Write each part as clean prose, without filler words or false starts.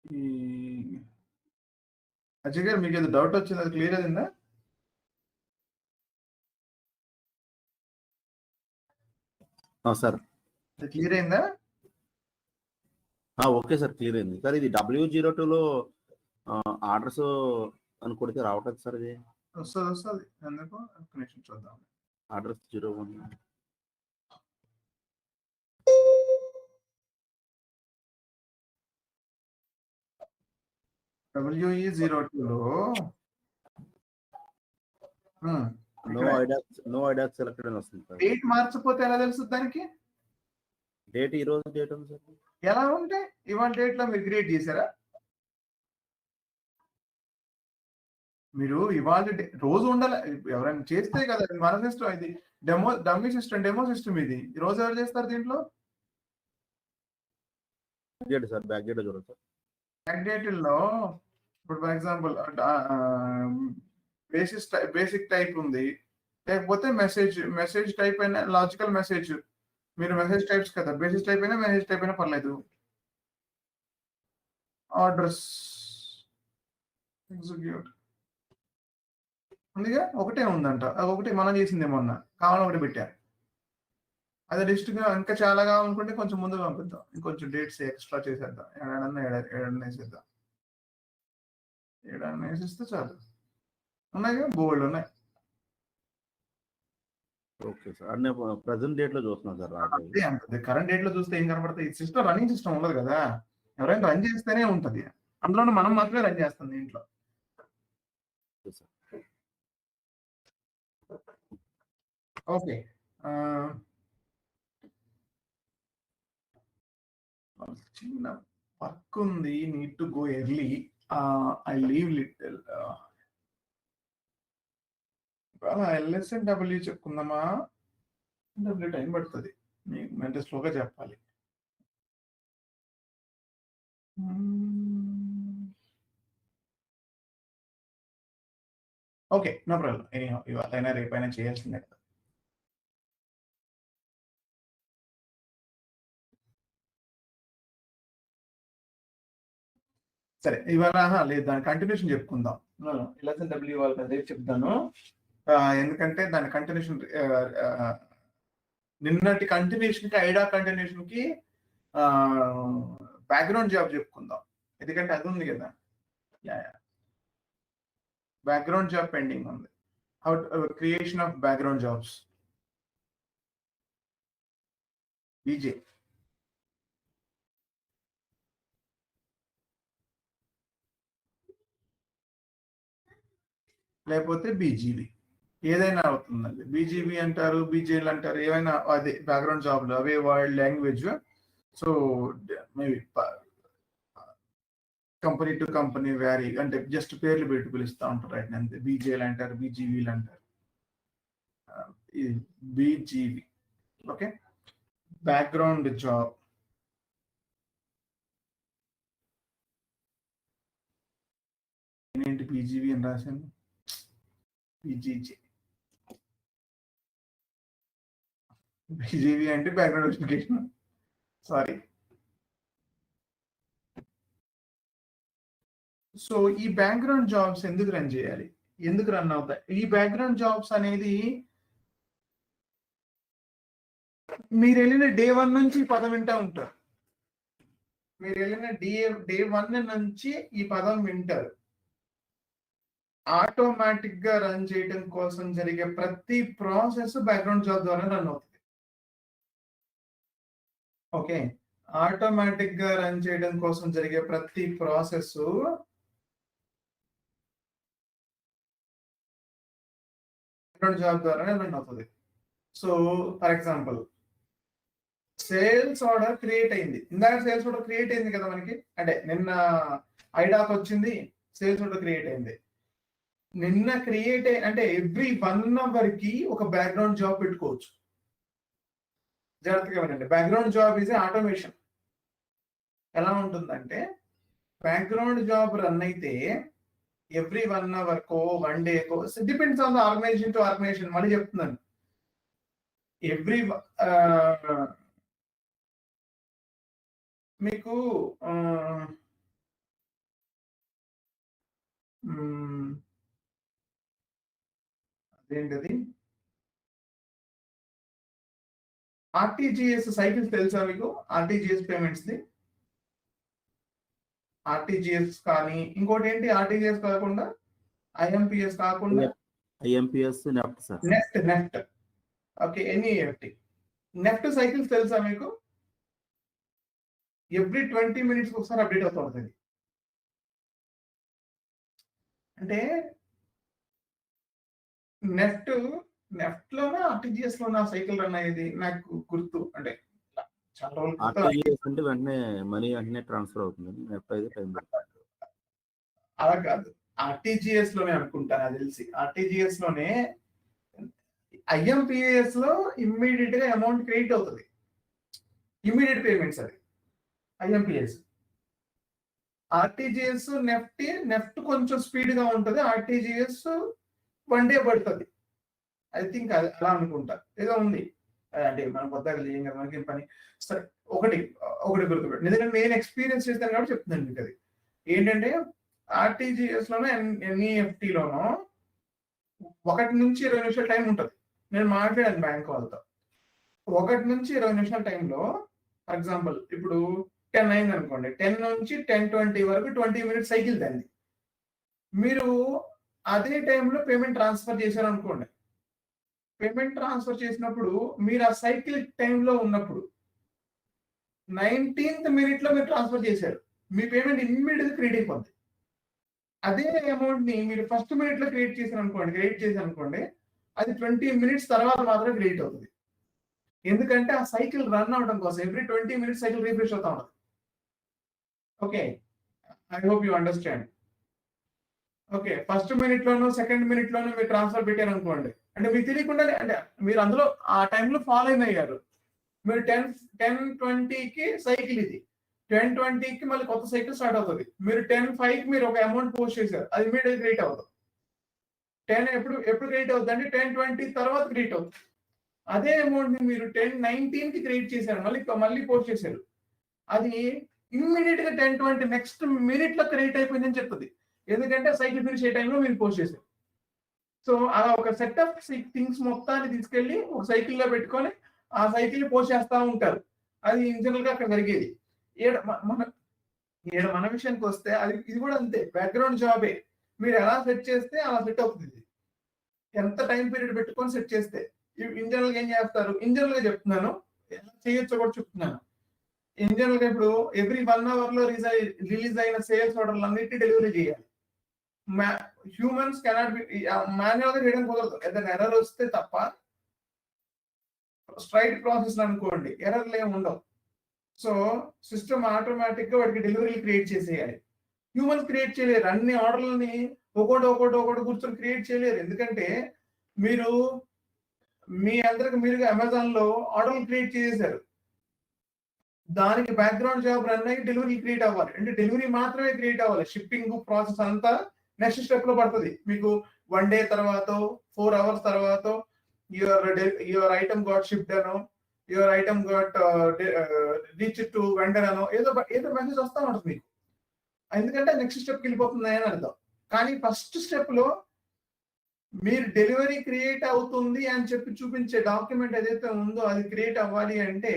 ఈ అజయ్ గారు మీకు ఏదో డౌట్ వచ్చింది, అది క్లియర్ అయిందా? సార్ క్లియర్ అయిందా? ఓకే సార్, క్లియర్ అయింది సార్. ఇది W02లో ఆర్డర్స్ అని కొడితే రావట్లేదు సార్. ఇది వస్తుంది ఎందుకు కనెక్షన్ చూద్దాం. ఆర్డర్స్ 01 WE02లో నో ఐడియా సెలెక్టెడ్ అని వస్తుంది సార్. డేట్ మార్చిపోతే ఎలా తెలుస్తుంది దానికి? డేట్ ఈ రోజు డేట్ ఉంది సార్. ఎలా ఉంటే ఇవాళ డేట్ లో మీరు క్రియేట్ చేశారా? మీరు ఇవాళ రోజు ఉండాలి, ఎవరైనా చేస్తే కదా మన సిస్టమ్. ఇది డమ్మీ సిస్టమ్, డెమో సిస్టమ్. ఇది రోజు ఎవరు చేస్తారు దీంట్లో? సార్ బ్యాక్ డేట్ చూడండి సార్. బ్యాక్ డేట్ లో ఇప్పుడు ఫర్ ఎగ్జాంపుల్ బేసిక్ టైప్ ఉంది, లేకపోతే మెసేజ్ టైప్ అయినా లాజికల్ మెసేజ్. మీరు మెసేజ్ టైప్స్ కదా, బేసిక్ టైప్ అయినా మెసేజ్ టైప్ అయినా పర్లేదు. ఆర్డర్స్ ఎగ్జిక్యూట్ ఉందిగా, ఒకటే ఉందంట. ఒకటి మనం చేసింది మొన్న, కావాలని ఒకటి పెట్టారు. అదే లిస్ట్గా ఇంకా చాలా కావాలనుకుంటే కొంచెం ముందు పంపిద్దాం, ఇంకొంచెం డేట్స్ ఎక్స్ట్రా చేసేద్దాం. ఏడన్నా వేసేద్దాం. ఏడన్నా వేసిస్తే చాలు. ఉన్నాయిగా, బోల్డ్ ఉన్నాయి. ఓకే సార్, అన్నీ ప్రెసెంట్ డేట్ లో చూస్తున్నాం సార్. అంతే, కరెంట్ డేట్ లో చూస్తే ఏం కనబడతాయి? సిస్టమ్ రన్నింగ్ సిస్టమ్ ఉండదు కదా, ఎవరైనా రన్ చేస్తేనే ఉంటది. అందులో మనం మాత్రమే రన్ చేస్తాం దీంట్లో. ఓకే, చిన్న వర్క్ ఉంది, need to go early. I leave little. LSNW చెప్పుకుందామా? డబ్ల్యూ టైం పడుతుంది, మీకు అంటే స్లోగా చెప్పాలి. Okay, no problem. ఇవాళైనా రేపైనా చేయాల్సిందే కదా. సరే, ఇవాళ లేదు, దాని కంటిన్యూషన్ చెప్పుకుందాం. LSNW వాళ్ళకి అదే చెప్తాను, ఎందుకంటే దాని కంటిన్యూషన్ నిన్నటి కంటిన్యూషన్ కి, ఐడా కంటిన్యూషన్ కి బ్యాక్గ్రౌండ్ జాబ్ చెప్పుకుందాం. ఎందుకంటే అది ఉంది కదా, బ్యాక్గ్రౌండ్ జాబ్ పెండింగ్ ఉంది. Creation of background jobs, BJ. లేకపోతే బీజీబీ, ఏదైనా అవుతుందండి. బీజీబీ అంటారు, బీజేలు అంటారు, ఏమైనా అదే బ్యాక్గ్రౌండ్ జాబ్లు, అవే world language. So maybe company to company vary, అంటే జస్ట్ పేర్లు పెట్టి పిలుస్తూ ఉంటారు. రైట్, అంతే. బీజేలు అంటారు, బీజీవీలు అంటారు, బీజీవీ. Okay, background job. ఏంటి బీజీవీ అని రాశాను? బీజీజీ. బీజీవీ అంటే బ్యాక్గ్రౌండ్ వెరిఫికేషన్. సారీ. సో ఈ బ్యాక్గ్రౌండ్ జాబ్స్ ఎందుకు రన్ చేయాలి, ఎందుకు రన్ అవుతాయి? ఈ బ్యాక్గ్రౌండ్ జాబ్స్ అనేది మీరు వెళ్ళిన డే 1 నుంచి ఈ పదం వింటూ ఉంటారు. మీరు వెళ్ళిన డే 1 నుంచి ఈ పదం వింటారు. ఆటోమేటిక్ గా రన్ చేయడం కోసం జరిగే ప్రతి ప్రాసెస్ బ్యాక్గ్రౌండ్ జాబ్ ద్వారా రన్ అవుతుంది. ఓకే, ఆటోమేటిక్ గా రన్ చేయడం కోసం జరిగే ప్రతి ప్రాసెస్ బ్యాక్గ్రౌండ్ జాబ్ ద్వారానే రన్ అవుతుంది. So for example, sales order create అయింది. ఇందాక సేల్స్ ఆర్డర్ క్రియేట్ అయింది కదా మనకి, అంటే నిన్న ఐడాక్ వచ్చింది, సేల్స్ ఆర్డర్ క్రియేట్ అయింది. నిన్న క్రియేట్ అంటే ఎవ్రీ 1 అవర్ కి ఒక బ్యాక్గ్రౌండ్ జాబ్ పెట్టుకోవచ్చు. జాగ్రత్తగా వినండి, బ్యాక్గ్రౌండ్ జాబ్ ఈజ్ ఆటోమేషన్. ఎలా ఉంటుందంటే, బ్యాక్గ్రౌండ్ జాబ్ రన్ అయితే ఎవ్రీ 1 అవర్ కో 1 డే కో, depends on the organisation to organisation. మళ్ళీ చెప్తున్నాను, ఎవ్రీ మీకు అదేంటది ఆర్టీజీఎస్ సైకిల్స్ తెలుసా మీకు? ఆర్టీజీఎస్ పేమెంట్స్ ది ఆర్టీజీఎస్ కానీ ఇంకోటి ఏంటి ఆర్టీజీఎస్ కాకుండా ఐఎంపిఎస్ కాకుండా IMPS NEFT sir. NEFT okay NEFT NEFT cycles తెలుసా మీకు? ఎవ్రీ 20 minutes ఒకసారి అప్డేట్ అవుతూ ఉంటుంది. అంటే నెఫ్ట్ లోనే ఆర్టీజీఎస్ లోనే సైకిల్ రన్ అయ్యేది నాకు గుర్తు. అంటే చాలా రోజులు ఆర్టీజీఎస్ అంటే వెంటనే మనీ వెంటనే ట్రాన్స్ఫర్ అవుతుంది, నెఫ్ట్ అయితే టైం పడుతుంది. అలా కాదు, ఆర్టీజీఎస్ లోనే అనుకుంటాను అది తెలిసి. ఆర్టీజీఎస్ లోనే ఐఎంపిఎస్ లో ఇమ్మీడియట్ గా అమౌంట్ క్రెడిట్ అవుతుంది, ఇమ్మీడియట్ పేమెంట్స్ అది ఐఎంపిఎస్. ఆర్టీజీఎస్ నెఫ్ట్ కొంచెం స్పీడ్ గా ఉంటుంది, ఆర్టీజీఎస్ 1 day పడుతుంది. ఐ థింక్ అలా అనుకుంటా, ఏదో ఉంది. అంటే మనం కొత్తగా లేం కదా, మనకి పని. సరే ఒకటి గుర్తుపెట్టి, ఎందుకంటే నేను ఎక్స్పీరియన్స్ చేస్తాను కాబట్టి చెప్తున్నాను మీకు. అది ఏంటంటే ఆర్టీజీఎస్ లోనో ఎన్ఈఎఫ్టీ లోనో 1 నుంచి 20 నిమిషాల టైం ఉంటుంది. నేను మాట్లాడాను బ్యాంక్ వాళ్ళతో. 1 నుంచి 20 నిమిషాల టైంలో, ఫర్ ఎగ్జాంపుల్ ఇప్పుడు 10 అయింది అనుకోండి, 10 నుంచి 10:20 వరకు 20 minutes సైకిల్ దాన్ని. మీరు అదే టైంలో పేమెంట్ ట్రాన్స్ఫర్ చేశారు అనుకోండి, పేమెంట్ ట్రాన్స్ఫర్ చేసినప్పుడు మీరు ఆ సైకిల్ టైంలో ఉన్నప్పుడు 19th minute లో మీరు ట్రాన్స్ఫర్ చేశారు, మీ పేమెంట్ ఇమ్మీడియట్ గా క్రెడిట్ అయిపోద్ది. అదే అమౌంట్ ని మీరు ఫస్ట్ మినిట్ లో క్రెడిట్ చేశారు అనుకోండి, అది 20 minutes తర్వాత మాత్రమే క్రెడిట్ అవుతుంది. ఎందుకంటే ఆ సైకిల్ రన్ అవడం కోసం ఎవ్రీ 20 minutes సైకిల్ రీఫ్రెష్ అవుతా ఉంటుంది. Okay, I hope you understand. Okay, first minute లోనో సెకండ్ మినిట్ లోనో మీరు ట్రాన్స్ఫర్ పెట్టారు అనుకోండి, అంటే మీకు తెలియకుండానే, అంటే మీరు అందులో ఆ టైంలో ఫాలో అయ్యారు. మీరు 10:20కి సైకిల్ ఇది, 10:20కి మళ్ళీ కొత్త సైకిల్ స్టార్ట్ అవుతుంది. మీరు 10:05కి మీరు ఒక అమౌంట్ పోస్ట్ చేశారు, అది ఇమీడియట్ క్రెడిట్ అవుతుంది. 10 ఎప్పుడు క్రెడిట్ అవుతుంది అంటే 10:20 తర్వాత క్రెడిట్ అవుతుంది. అదే అమౌంట్ ని మీరు 10:19కి క్రెడిట్ చేశారు, మళ్ళీ పోస్ట్ చేశారు, అది ఇమ్మీడియట్ గా 10:20 నెక్స్ట్ మినిట్ లో క్రెడిట్ అయిపోయిందని చెప్తుంది. ఎందుకంటే సైకిల్ ఫినిష్ అయ్యే టైంలో మీరు పోస్ట్ చేశారు. సో అలా ఒక సెట్ ఆఫ్ థింగ్స్ మొత్తాన్ని తీసుకెళ్లి ఒక సైకిల్ లో పెట్టుకొని ఆ సైకిల్ పోస్ట్ చేస్తా ఉంటారు. అది ఇంజనరల్ గా అక్కడ జరిగేది. మన విషయానికి వస్తే ఇది కూడా అంతే, బ్యాక్గ్రౌండ్ జాబే. మీరు ఎలా సెట్ చేస్తే అలా సెట్ అవుతుంది. ఎంత టైం పీరియడ్ పెట్టుకొని సెట్ చేస్తే. ఇంజనరల్ గా ఏం చేస్తారు, ఇంజనరల్ గా చెప్తున్నాను, ఎలా చేయొచ్చో కూడా చెప్తున్నాను. ఇంజనరల్ గా ఇప్పుడు ఎవ్రీ 1 hour లో రిలీజ్ అయిన సేల్స్ ఆర్డర్లు అన్నిటిని డెలివరీ చేయాలి. హ్యూమన్స్ కెనాట్ బి మాన్యువల్ గా చేయడం కుదరదు. ఏదైనా ఎర్రర్ వస్తే తప్ప. స్ట్రైట్ ప్రాసెస్ అనుకోండి, ఎర్రర్లు ఏమి ఉండవు. సో సిస్టమ్ ఆటోమేటిక్ గా వాటికి డెలివరీ క్రియేట్ చేసేయాలి. హ్యూమన్స్ క్రియేట్ చేయలేరు, అన్ని ఆర్డర్లని ఒకటి కూర్చొని క్రియేట్ చేయలేరు. ఎందుకంటే మీరు మీ అందరికి మీరుగా అమెజాన్ లో ఆర్డర్లు క్రియేట్ చేసేసారు, దానికి బ్యాక్గ్రౌండ్ జాబ్ రన్ అయ్యి డెలివరీ క్రియేట్ అవ్వాలి. అంటే డెలివరీ మాత్రమే క్రియేట్ అవ్వాలి, షిప్పింగ్ ప్రాసెస్ అంతా నెక్స్ట్ స్టెప్ లో పడుతుంది. మీకు 1 day తర్వాత 4 hours తర్వాత యువర్ ఐటమ్ గాట్ షిప్డ్ అనో, your item got reach to vendor అనో ఏదో మెసేజ్ వస్తా ఉంటుంది మీకు. ఎందుకంటే నెక్స్ట్ స్టెప్కి వెళ్ళిపోతుంది అని అర్థం. కానీ ఫస్ట్ స్టెప్ లో మీరు డెలివరీ క్రియేట్ అవుతుంది అని చెప్పి చూపించే డాక్యుమెంట్ ఏదైతే ఉందో అది క్రియేట్ అవ్వాలి అంటే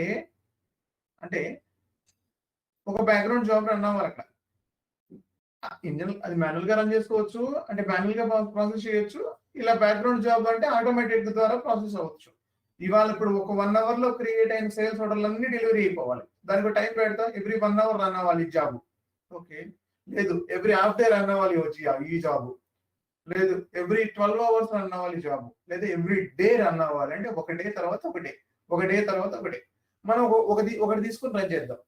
ఒక బ్యాక్గ్రౌండ్ జాబ్ రన్ అవ్వాలి అక్కడ. ఇంజన్ అది మాన్యువల్ గా రన్ చేసుకోవచ్చు, అంటే మాన్యువల్ గా ప్రాసెస్ చేయొచ్చు. ఇలా బ్యాక్గ్రౌండ్ జాబ్ అంటే ఆటోమేటిక్ ద్వారా ప్రాసెస్ అవ్వచ్చు. ఇవాళ ఇప్పుడు ఒక 1 hour లో క్రియేట్ అయిన సేల్స్ ఆర్డర్లు అన్ని డెలివరీ అయిపోవాలి. దానికి టైం పెడతా, ఎవ్రీ 1 hour రన్ అవ్వాలి ఈ జాబ్. ఓకే, లేదు ఎవ్రీ హాఫ్ డే రన్ అవ్వాలి ఈ జాబ్, లేదు ఎవ్రీ 12 hours రన్ అవ్వాలి జాబ్, లేదా ఎవ్రీ డే రన్ అవ్వాలి. అంటే ఒక డే తర్వాత ఒకటే మనం ఒకటి తీసుకుని రన్ చేద్దాం.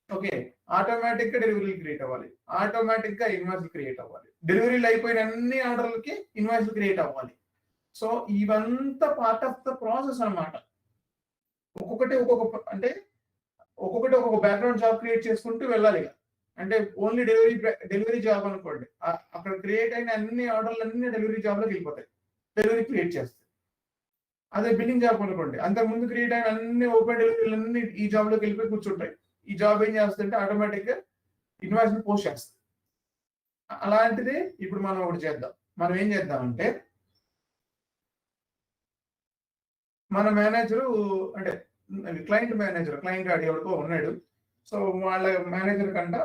ఓకే, ఆటోమేటిక్ గా డెలివరీ క్రియేట్ అవ్వాలి, ఆటోమేటిక్ గా ఇన్వాయిస్ క్రియేట్ అవ్వాలి, డెలివరీలు అయిపోయిన అన్ని ఆర్డర్లకి ఇన్వాయిస్ క్రియేట్ అవ్వాలి. సో ఇవంతా పార్ట్ ఆఫ్ ద ప్రాసెస్ అన్నమాట. ఒక్కొక్కటి ఒక్కొక్క బ్యాక్గ్రౌండ్ జాబ్ క్రియేట్ చేసుకుంటూ వెళ్ళాలి. అంటే ఓన్లీ డెలివరీ జాబ్ అనుకోండి, అక్కడ క్రియేట్ అయిన అన్ని ఆర్డర్లు అన్ని డెలివరీ జాబ్ లోకి వెళ్ళిపోతాయి, డెలివరీ క్రియేట్ చేస్తాయి. అదే బిల్లింగ్ జాబ్ అనుకోండి, అంతకు ముందు క్రియేట్ అయిన అన్ని ఓపెన్ డెలివరీలు అన్ని ఈ జాబ్ లోకి వెళ్ళిపోయి కూర్చుంటాయి. ఈ జాబ్ ఏం చేస్తుంటే ఆటోమేటిక్ గా ఇన్వాయిస్ పోస్ట్ చేస్తుంది. అలాంటిది ఇప్పుడు మనం ఒకటి చేద్దాం. మనం ఏం చేద్దామంటే మన మేనేజరు అంటే క్లయింట్ మేనేజర్, క్లయింట్ ఎవరికో ఉన్నాడు. సో వాళ్ళ మేనేజర్ కంట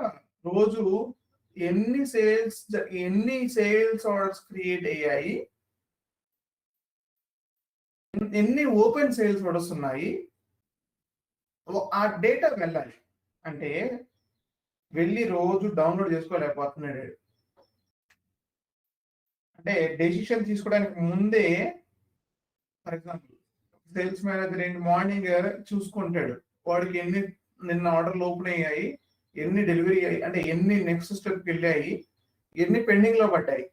రోజు ఎన్ని సేల్స్ ఆర్డర్స్ క్రియేట్ అయ్యాయి, ఎన్ని ఓపెన్ సేల్స్ ఆర్డర్స్ ఉన్నాయి, ఆ డేటా వెళ్ళాలి. అంటే వెళ్ళి రోజు డౌన్లోడ్ చేసుకోలేకపోతున్నాడు. అంటే డెసిషన్ తీసుకోవడానికి ముందే, ఫర్ ఎగ్జాంపుల్ సేల్స్ మేనేజర్ ఏంటి మార్నింగ్ చూసుకుంటాడు వాడికి ఎన్ని నిన్న ఆర్డర్లు ఓపెన్ అయ్యాయి, ఎన్ని డెలివరీ అయ్యాయి, అంటే ఎన్ని నెక్స్ట్ స్టెప్కి వెళ్ళాయి, ఎన్ని పెండింగ్ లో పడ్డాయి.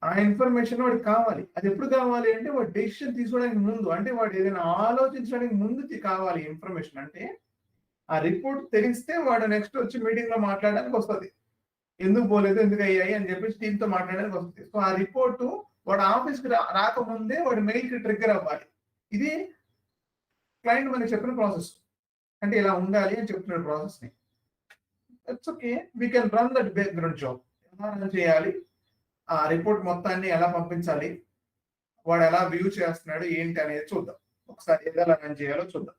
ఆ ఇన్ఫర్మేషన్ వాడికి కావాలి. అది ఎప్పుడు కావాలి అంటే వాడు డెసిషన్ తీసుకోవడానికి ముందు, అంటే వాడు ఏదైనా ఆలోచించడానికి ముందు కావాలి ఇన్ఫర్మేషన్. అంటే ఆ రిపోర్ట్ తెలిస్తే వాడు నెక్స్ట్ వచ్చి మీటింగ్ లో మాట్లాడడానికి వస్తుంది. ఎందుకు పోలేదు, ఎందుకు అయ్యాయి అని చెప్పేసి టీంతో మాట్లాడడానికి వస్తుంది. సో ఆ రిపోర్టు వాడు ఆఫీస్కి రాకముందే వాడు మెయిల్కి ట్రిగ్గర్ అవ్వాలి. ఇది క్లయింట్ మనకి చెప్పిన ప్రాసెస్. అంటే ఇలా ఉండాలి అని చెప్తున్నాడు ప్రాసెస్ ని. It's okay, we can run that background job. ఎలా రన్ చేయాలి, ఆ రిపోర్ట్ మొత్తాన్ని ఎలా పంపించాలి, వాడు ఎలా వ్యూ చేస్తున్నాడు ఏంటి అనేది చూద్దాం. ఒకసారి ఎలా రన్ చేయాలో చూద్దాం.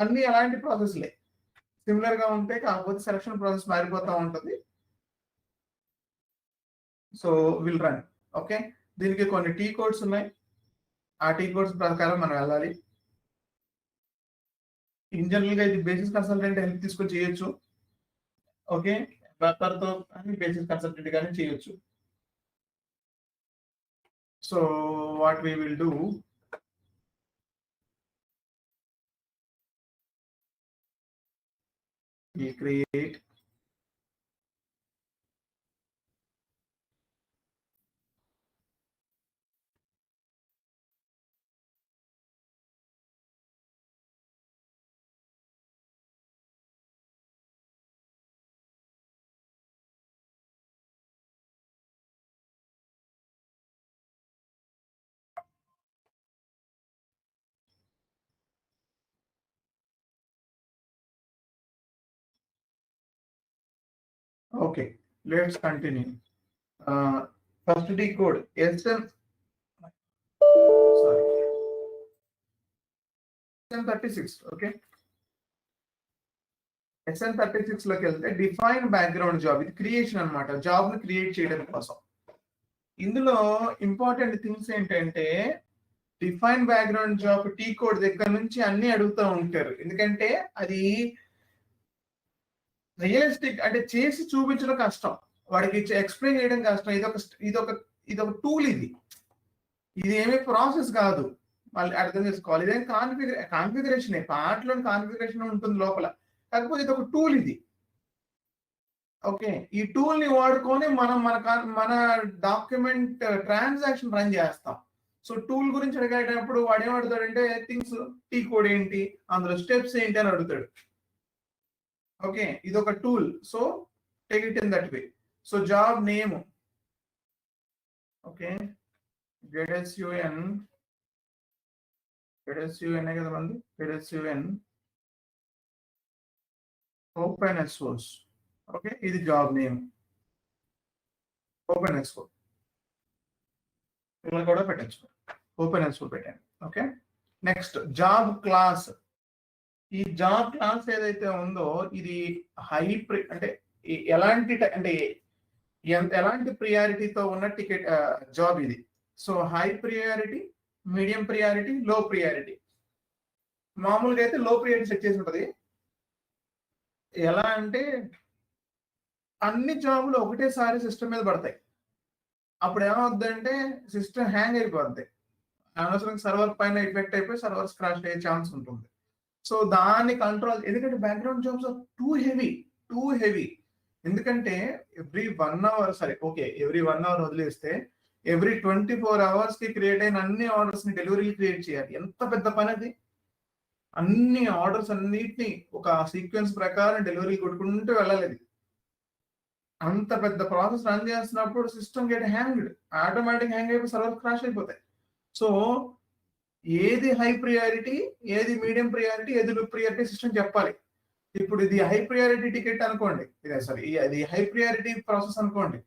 అన్ని అలాంటి ప్రాసెస్లే సిమిలర్ గా ఉంటాయి, కాకపోతే సెలక్షన్ ప్రాసెస్ మారిపోతూ ఉంటుంది. So will run. ఓకే, దీనికి కొన్ని టీ కోడ్స్ ఉన్నాయి. ఆ టీ కోడ్స్ ప్రకారం మనం వెళ్ళాలి. ఇన్ జనరల్ గా ఇది బేసిస్ కన్సల్టెంట్ హెల్ప్ తీసుకొని చేయొచ్చు. ఓకే, తో బేసిస్ కన్సల్టెంట్ గానీ చేయొచ్చు. So what we will do, we create okay, let's continue. First D code SN36. okay, SN36 లోకి వెళ్తే డిఫైన్ బ్యాక్గ్రౌండ్ జాబ్. ఇది క్రియేషన్ అన్నమాట, జాబ్ ని క్రియేట్ చేయడం కోసం. ఇందులో ఇంపార్టెంట్ థింగ్స్ ఏంటంటే define background job T code దగ్గర నుంచి అన్ని అడుగుతూ ఉంటారు. ఎందుకంటే అది రియలిస్టిక్, అంటే చేసి చూపించడం కష్టం, వాడికి ఎక్స్ప్లెయిన్ చేయడం కష్టం. ఇదొక టూల్. ఇది ఏమీ ప్రాసెస్ కాదు, వాళ్ళు అర్థం చేసుకోవాలి. ఇదేం కాన్ఫిగరేషన్, పార్ట్లోని కాన్ఫిగరేషన్ ఉంటుంది లోపల, కాకపోతే ఇది ఒక టూల్. ఇది ఓకే, ఈ టూల్ ని వాడుకొని మనం మన డాక్యుమెంట్ ట్రాన్సాక్షన్ రన్ చేస్తాం. సో టూల్ గురించి అడిగేటప్పుడు వాడు ఏం అడుగుతాడంటే థింగ్స్, టీ కోడ్ ఏంటి, అందులో స్టెప్స్ ఏంటి అని అడుగుతాడు. ఓకే, ఇది ఒక tool. So take it in that way. So job name, okay, ZSUN కదా మంది, ZSUN ఓపెన్ సోర్స్. ఓకే, ఇది జాబ్ నేమ్ ఓపెన్ సోర్స్. ఇలా కూడా పెట్టచ్చు, ఓపెన్ సోర్స్ పెట్టాను. Okay, next job class. ఈ జాబ్ క్లాస్ ఏదైతే ఉందో ఇది అంటే ఎలాంటి ప్రియారిటీతో ఉన్న టికెట్ జాబ్ ఇది. So high priority, medium priority, లో ప్రియారిటీ. మామూలుగా అయితే లో ప్రియారిటీ సెట్ చేసి ఉంటుంది. ఎలా అంటే అన్ని జాబులు ఒకటేసారి సిస్టమ్ మీద పడతాయి. అప్పుడు ఏమవుతుందంటే సిస్టమ్ హ్యాంగ్ అయిపోద్ది, అనవసరంగా సర్వర్ పైన ఎఫెక్ట్ అయిపోయి సర్వర్స్ క్రాష్ అయ్యే ఛాన్స్ ఉంటుంది. సో దాన్ని కంట్రోల్, ఎందుకంటే background jobs are too heavy. ఎందుకంటే ఎవ్రీ 1 hour, సరే ఓకే, ఎవ్రీ 1 hour వదిలేస్తే ఎవ్రీ 24 hours కి క్రియేట్ అయిన అన్ని ఆర్డర్స్ ని డెలివరీ క్రియేట్ చేయాలి. ఎంత పెద్ద పని అది. అన్ని ఆర్డర్స్ అన్నిటిని ఒక సీక్వెన్స్ ప్రకారం డెలివరీ కొట్టుకుంటూ వెళ్ళాలి. అంత పెద్ద ప్రాసెస్ రన్ చేస్తున్నప్పుడు system get hanged, automatic hang అయిపోయి సర్వర్ క్రాష్ అయిపోతాయి. సో ఏది హై ప్రియారిటీ, ఏది మీడియం ప్రియారిటీ, ఏది లో ప్రియారిటీ సిస్టమ్ చెప్పాలి. ఇప్పుడు ఇది హై ప్రియారిటీ టికెట్ అనుకోండి, ఇది హై ప్రియారిటీ ప్రాసెస్ అనుకోండి.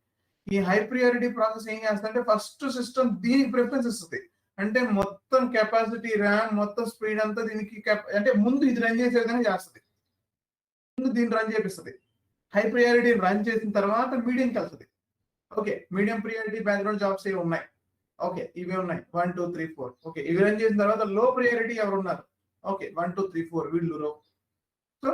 ఈ హై ప్రియారిటీ ప్రాసెస్ ఏం చేస్తుందంటే ఫస్ట్ సిస్టమ్ దీనికి ప్రిఫరెన్స్ ఇస్తుంది. అంటే మొత్తం కెపాసిటీ, ర్యామ్, మొత్తం స్పీడ్ అంతా దీనికి అంటే ముందు ఇది రన్ చేసే విధంగా చేస్తుంది. ముందు దీన్ని రన్ చేపిస్తుంది. హై ప్రియారిటీ రన్ చేసిన తర్వాత మీడియం వెళ్తుంది. Okay, medium priority background jobs ఏవి ఉన్నాయి? ఓకే, ఇవి ఉన్నాయి 1 2 3 4. ఓకే, ఇవి రన్ చేసిన తర్వాత లో ప్రియారిటీ ఎవరు ఉన్నారు? ఓకే, 1 2 3 4 వీళ్ళు. So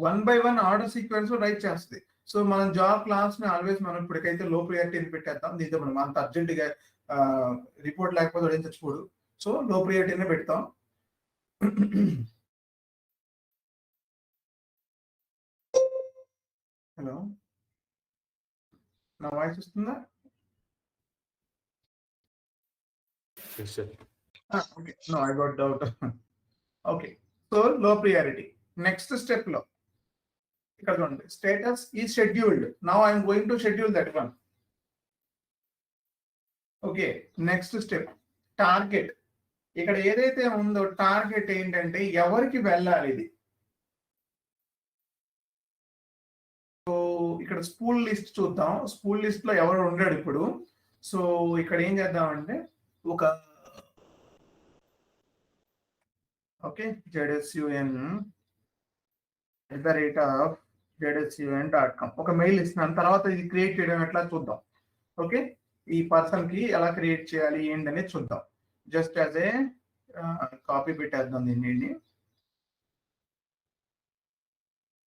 1 by 1 order sequence right చేస్తుంది. సో మనం జాబ్ క్లాస్ ని ఆల్వేస్ మనం ఇప్పటికైతే లో ప్రియారిటీ పెట్టేద్దాం. దీంతో మనం అంత అర్జెంట్ గా రిపోర్ట్ లేకపోతే ఏం తెచ్చుకోడు. సో లో ప్రియారిటీనే పెడతాం. హలో, నా వాయిస్ వస్తుందా? Okay, no I got doubt. Okay, so low priority. Next step లో ఇక్కడ చూడండి, స్టేటస్ ఈ scheduled. Now I'm going to schedule that one. Okay, next step target. ఇక్కడ ఏదైతే ఉందో టార్గెట్ ఏంటంటే ఎవరికి వెళ్ళాలి ఇది. సో ఇక్కడ స్పూల్ లిస్ట్ చూద్దాం. స్పూల్ లిస్ట్ లో ఎవరు ఉండాడు ఇప్పుడు. సో ఇక్కడ ఏం చేద్దామంటే ఒక ఓకే ZSUN@ZSUN.com ఒక మెయిల్ ఇస్తున్నాను. తర్వాత ఇది క్రియేట్ చేయడం ఎట్లా చూద్దాం. ఓకే, ఈ పర్సన్ కి ఎలా క్రియేట్ చేయాలి ఏంటనేది చూద్దాం. జస్ట్ యాజ్ ఏ కాపీ పెట్టేద్దాం దీన్ని.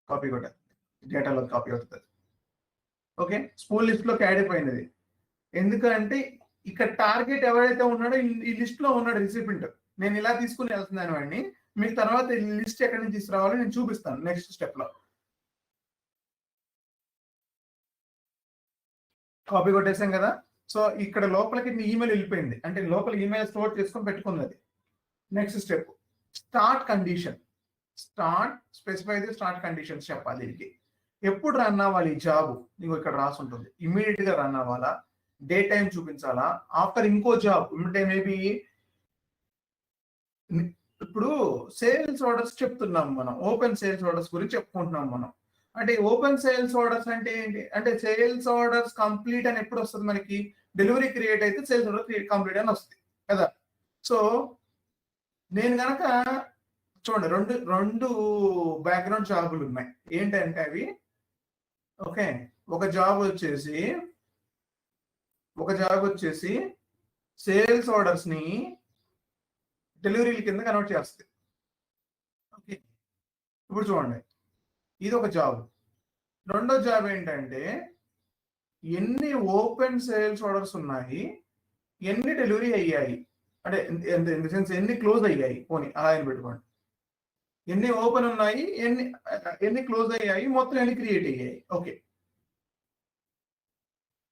కాపీ కొట్టే డేటాలో కాపీ అవుతుంది. ఓకే, స్పూల్ లిస్ట్ లోకి యాడ్ అయిపోయినది. ఎందుకంటే ఇక్కడ టార్గెట్ ఎవరైతే ఉన్నాడో ఈ లిస్ట్ లో ఉన్నాడు రిసిపెంట్. నేను ఇలా తీసుకుని వెళ్తున్నాను వాడిని. మీకు తర్వాత ఈ లిస్ట్ ఎక్కడి నుంచి తీసుకురావాలో నేను చూపిస్తాను నెక్స్ట్ స్టెప్ లో. కాపీ కొట్టేసాం కదా. సో ఇక్కడ లోపలికి ఈమెయిల్ వెళ్ళిపోయింది. అంటే లోపల ఈమెయిల్ స్టోర్ చేసుకొని పెట్టుకున్నది. Next step start condition. Specify the start conditions చెప్పాలి. దీనికి ఎప్పుడు రన్ అవ్వాలి ఈ జాబ్ నీకు ఇక్కడ రాసి ఉంటుంది. ఇమీడియట్ గా రన్ అవ్వాలా, డే టైం చూపించాలా, ఆఫ్టర్ ఇంకో జాబ్ అంటే మేబీ. ఇప్పుడు సేల్స్ ఆర్డర్స్ చెప్తున్నాం మనం, ఓపెన్ సేల్స్ ఆర్డర్స్ గురించి చెప్పుకుంటున్నాం మనం. అంటే ఓపెన్ సేల్స్ ఆర్డర్స్ అంటే ఏంటి అంటే సేల్స్ ఆర్డర్స్ కంప్లీట్ అని ఎప్పుడు వస్తుంది మనకి? డెలివరీ క్రియేట్ అయితే సేల్స్ ఆర్డర్ కంప్లీట్ అని వస్తుంది కదా. సో నేను కనుక చూడండి, రెండు బ్యాక్గ్రౌండ్ జాబులు ఉన్నాయి. ఏంటంటే అవి ఓకే, ఒక జాబ్ వచ్చేసి సేల్స్ ఆర్డర్స్ ని డెలివరీల కింద కన్వర్ట్ చేస్తుంది. ఓకే, ఇప్పుడు చూడండి, ఇది ఒక జాబ్. రెండో జాబ్ ఏంటంటే ఎన్ని ఓపెన్ సేల్స్ ఆర్డర్స్ ఉన్నాయి, ఎన్ని డెలివరీ అయ్యాయి, అంటే ఇన్ ది సెన్స్ ఎన్ని క్లోజ్ అయ్యాయి. పోనీ అలా అని పెట్టుకోండి. ఎన్ని ఓపెన్ ఉన్నాయి, ఎన్ని క్లోజ్ అయ్యాయి, మొత్తం ఎన్ని క్రియేట్ అయ్యాయి. Okay,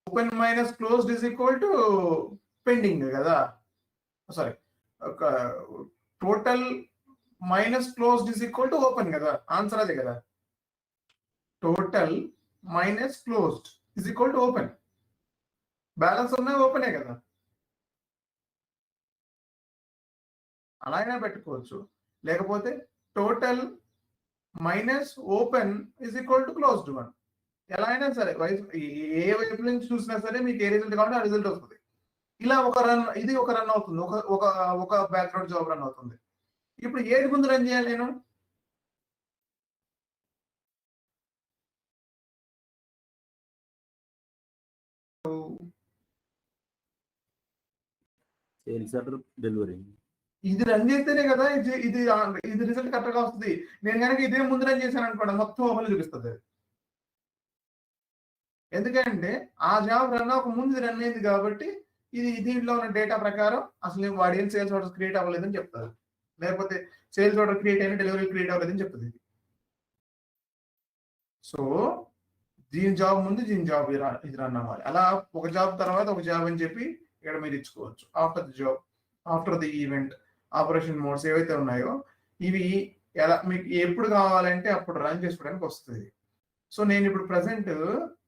open minus closed is equal to pending కదా. Sorry, total minus closed is equal to open కదా. ఆన్సర్ అదే కదా. Total minus closed is equal to open. Balance ఉన్నాయి, ఓపెనే కదా. అలా అయినా పెట్టుకోవచ్చు. లేకపోతే total minus open is equal to closed one. ఎలా అయినా సరే, ఏ వైపు నుంచి చూసినా సరే మీకు ఏ రిజల్ట్ కావాలంటే ఆ రిజల్ట్ వస్తుంది. ఇలా ఒక రన్ అవుతుంది, ఒక బ్యాక్గ్రౌండ్ జాబ్ రన్ అవుతుంది. ఇప్పుడు ఏది ముందు రన్ చేయాలి నేను? Sales order delivery. ఇది రన్ చేస్తేనే కదా ఇది రిజల్ట్ కరెక్ట్ గా వస్తుంది. నేను కనుక ఇదే ముందు రన్ చేశాను అనుకోండి, మొత్తం ఓపెన్ చూపిస్తుంది. ఎందుకంటే ఆ జాబ్ రన్ అవ్వక ముందు రన్ అయింది కాబట్టి ఇది దీంట్లో ఉన్న డేటా ప్రకారం అసలు వాడు ఏం సేల్స్ ఆర్డర్స్ క్రియేట్ అవ్వలేదని చెప్తారు. లేకపోతే సేల్స్ ఆర్డర్ క్రియేట్ అయినా డెలివరీ క్రియేట్ అవ్వలేదని చెప్తుంది. సో దీని జాబ్ ముందు దీని జాబ్ ఇది రన్ అవ్వాలి. అలా ఒక జాబ్ తర్వాత ఒక జాబ్ అని చెప్పి ఇక్కడ మీరు ఇచ్చుకోవచ్చు. After the job, after the event, operation modes ఏవైతే ఉన్నాయో ఇవి ఎలా మీకు ఎప్పుడు కావాలంటే అప్పుడు రన్ చేసుకోవడానికి వస్తుంది. సో నేను ఇప్పుడు ప్రెసెంట్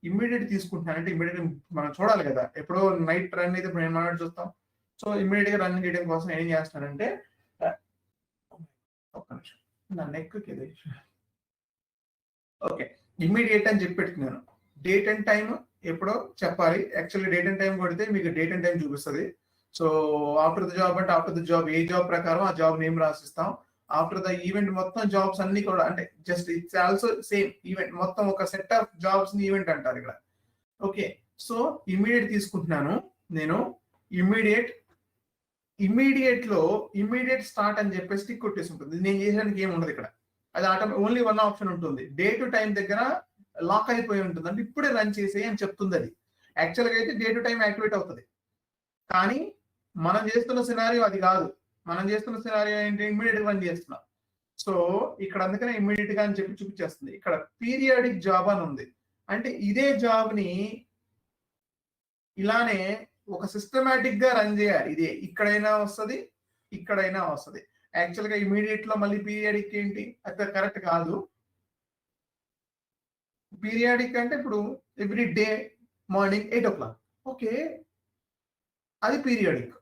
ఇమ్మీడియట్ తీసుకుంటున్నాను. అంటే ఇమ్మీడియట్ మనం చూడాలి కదా, ఎప్పుడో నైట్ రన్ అయితే ఇప్పుడు మనం చూస్తాం. సో ఇమ్మీడియట్ గా రన్ చేయడం కోసం ఏం చేస్తానంటే ఒక్క నిమిషం నా నెక్కి ఇది. ఓకే. ఇమ్మీడియేట్ అని చెప్పి పెట్టుకున్నాను. డేట్ అండ్ టైమ్ ఎప్పుడో చెప్పాలి. యాక్చువల్లీ డేట్ అండ్ టైమ్ కొడితే మీకు డేట్ అండ్ టైమ్ చూపిస్తది. సో ఆఫ్టర్ ద జాబ్ అంటే ఆఫ్టర్ ద జాబ్ ఏ జాబ్ ప్రకారం ఆ జాబ్ నేమ్ రాసిస్తాం. ఆఫ్టర్ ద ఈవెంట్ మొత్తం జాబ్స్ అన్ని కూడా అంటే just it's also same event మొత్తం ఒక సెట్ ఆఫ్ జాబ్స్ ని ఈవెంట్ అంటారు ఇక్కడ. ఓకే. సో ఇమ్మీడియేట్ తీసుకుంటున్నాను నేను. ఇమ్మీడియేట్ లో ఇమ్మీడియేట్ స్టార్ట్ అని చెప్పేసి టిక్ కొట్టేసి ఉంటుంది. నేను చేసేదానికి ఏమి ఉండదు ఇక్కడ. అది ఓన్లీ వన్ ఆప్షన్ ఉంటుంది. డే టు టైం దగ్గర లాక్ అయిపోయి ఉంటుంది. అంటే ఇప్పుడే రన్ చేసేయి అని చెప్తుంది అది. యాక్చువల్గా అయితే డే టు టైం యాక్టివేట్ అవుతుంది. కానీ మనం చేస్తున్న సినారియో అది కాదు. మనం చేస్తున్న సినారియో ఏంటి, ఇమ్మీడియట్ గా రన్ చేస్తున్నాం. సో ఇక్కడ అందుకనే ఇమ్మీడియట్ గా అని చెప్పి చూపించేస్తుంది. ఇక్కడ పీరియాడిక్ జాబ్ అని ఉంది. అంటే ఇదే జాబ్ ని ఇలానే ఒక సిస్టమేటిక్ గా రన్ చేయాలి. ఇది ఇక్కడైనా వస్తుంది, ఇక్కడైనా వస్తుంది. యాక్చువల్ గా ఇమీడియట్ లో మళ్ళీ పీరియాడిక్ ఏంటి, అది కరెక్ట్ కాదు. పీరియాడిక్ అంటే ఇప్పుడు every day morning 8 o'clock. Okay, అది పీరియాడిక్.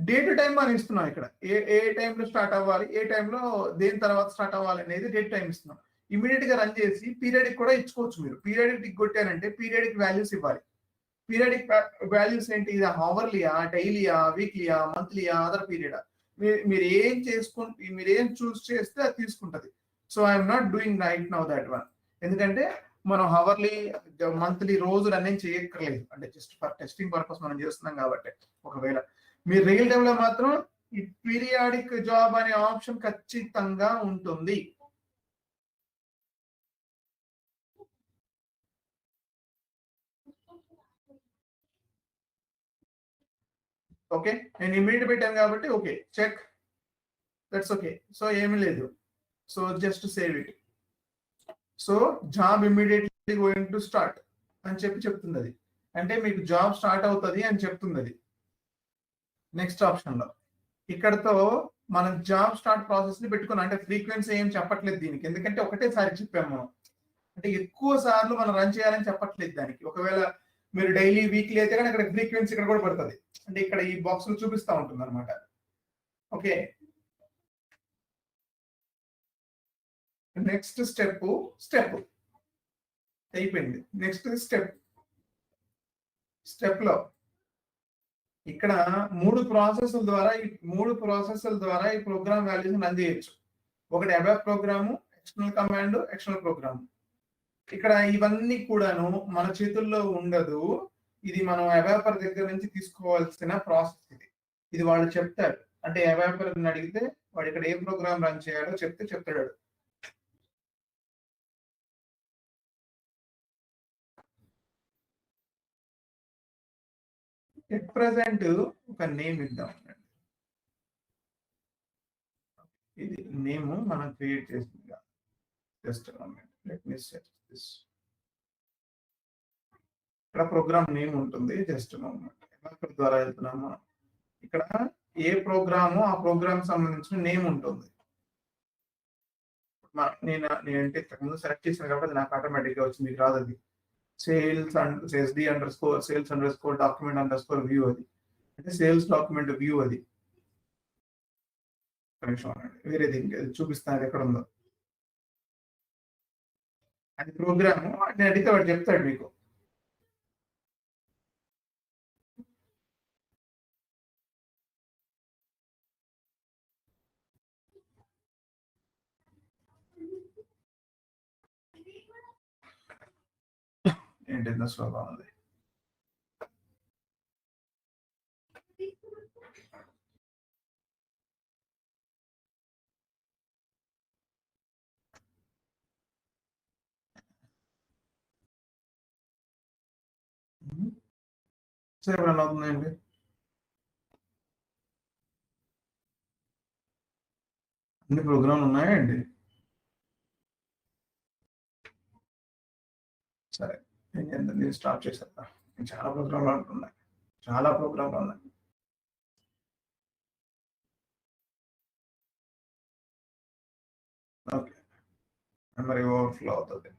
డే టు టైం మనం ఇస్తున్నాం ఇక్కడ. ఏ టైంలో స్టార్ట్ అవ్వాలి, ఏ టైంలో దేని తర్వాత స్టార్ట్ అవ్వాలి అనేది డే టైం ఇస్తున్నాం. ఇమీడియట్ గా రన్ చేసి పీరియాడిక్ కూడా ఇచ్చుకోవచ్చు. మీరు పీరియాడిక్ కొట్టారంటే పీరియాడిక్ వాల్యూస్ ఇవ్వాలి. పీరియాడిక్ వాల్యూస్ ఏంటి, ఇది అవర్లీయా, డైలీయా, వీక్లీయా, మంత్లీయా, అదర్ పీరియడా, మీరు ఏం చూస్ చేస్తే అది తీసుకుంటది. So I'm not doing right now that one. ఎందుకంటే మనం అవర్లీ, మంత్లీ, రోజు రన్నింగ్ చేయక్కర్లేదు. అంటే జస్ట్ ఫర్ టెస్టింగ్ పర్పస్ మనం చేస్తున్నాం కాబట్టి. ఒకవేళ మీరు రియల్ టైమ్ లో మాత్రం ఈ పీరియాడిక్ జాబ్ అనే ఆప్షన్ ఖచ్చితంగా ఉంటుంది. ఓకే, నేను ఇమీడియట్ పెట్టాను కాబట్టి okay, check, that's okay. So ఏమీ లేదు. So just save it. So job immediately going to start అని చెప్తుంది అది. అంటే మీకు జాబ్ స్టార్ట్ అవుతుంది అని చెప్తుంది అది. నెక్స్ట్ ఆప్షన్ లో ఇక్కడతో మనం జాబ్ స్టార్ట్ ప్రాసెస్ ని పెట్టుకున్నాం. అంటే ఫ్రీక్వెన్సీ ఏం చెప్పట్లేదు దీనికి, ఎందుకంటే ఒకటేసారి చెప్పాము మనం. అంటే ఎక్కువ సార్లు మనం రన్ చేయాలని చెప్పట్లేదు దానికి. ఒకవేళ మీరు డైలీ, వీక్లీ అయితే కానీ అక్కడ ఫ్రీక్వెన్సీ ఇక్కడ కూడా పడుతుంది. అంటే ఇక్కడ ఈ బాక్స్ లో చూపిస్తా ఉంటుంది అనమాట. ఓకే, నెక్స్ట్ స్టెప్ అయిపోయింది. నెక్స్ట్ స్టెప్ లో ఇక్కడ మూడు ప్రాసెస్ల ద్వారా ఈ ప్రోగ్రామ్ వాల్యూస్ రన్ చేయొచ్చు. ఒకటి ABAP program, external command, external program. ఇక్కడ ఇవన్నీ కూడాను మన చేతుల్లో ఉండదు. ఇది మనం అబాపర్ దగ్గర నుంచి తీసుకోవాల్సిన ప్రాసెస్. ఇది వాళ్ళు చెప్తారు. అంటే అబాపర్ అడిగితే వాడు ఇక్కడ ఏ ప్రోగ్రామ్ రన్ చేయాలో చెప్తాడు. ఎట్ ప్రెసెంట్ ఒక నేమ్ ఇద్దాం. ఇది నేమ్ మనం క్రియేట్ చేసింది. Just let me set this. ఇక్కడ ప్రోగ్రామ్ నేమ్ ఉంటుంది. జస్ట్ ద్వారా వెళ్తున్నాము. ఇక్కడ ఏ ప్రోగ్రాము, ఆ ప్రోగ్రామ్ సంబంధించిన నేమ్ ఉంటుంది. నేను ఇంతకుముందు సెలెక్ట్ చేశాను కాబట్టి నాకు ఆటోమేటిక్ గా వచ్చింది. మీకు రాదు అది. Sales under score document under score view. అది అంటే సేల్స్ డాక్యుమెంట్ వ్యూ. అది వేరేది చూపిస్తాను ఎక్కడ ఉందో. అది ప్రోగ్రాము. నేను అడిగితే వాడు చెప్తాడు మీకు. ఏంటి స్లోగా ఉంది. సరే, రన్ అవుతుందండి. అన్ని ప్రోగ్రాంలు ఉన్నాయండి. సరే, నేను స్టార్ట్ చేసేద్దాం. చాలా ప్రోగ్రాంలు ఉన్నాయి. ఓకే, మెమరీ ఓవర్ఫ్లో అవుతుంది.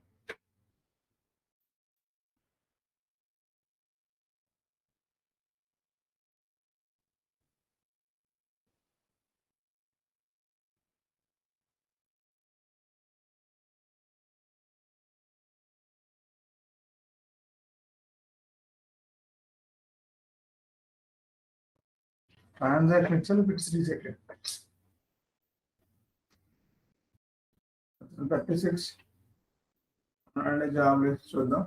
Transaction itself it's rejected. 36 and job list చూద్దాం.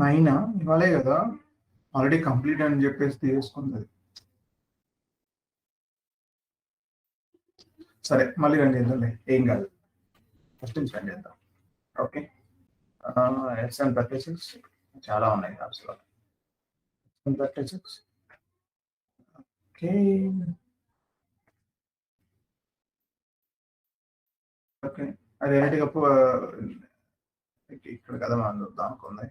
నైనా ఇవాళే కదా ఆల్రెడీ కంప్లీట్ అని చెప్పేసి తీసుకుంది. సరే మళ్ళీ రన్ చేద్దాంలే, ఏం కాదు, ఫస్ట్ నుంచి రన్ చేద్దాం. ఓకే, SN36 చాలా ఉన్నాయి అసలు. SN36 ఓకే ఓకే, అది ఎన్నిటికి ఇక్కడ కదా మనం చూద్దాం అనుకుంది.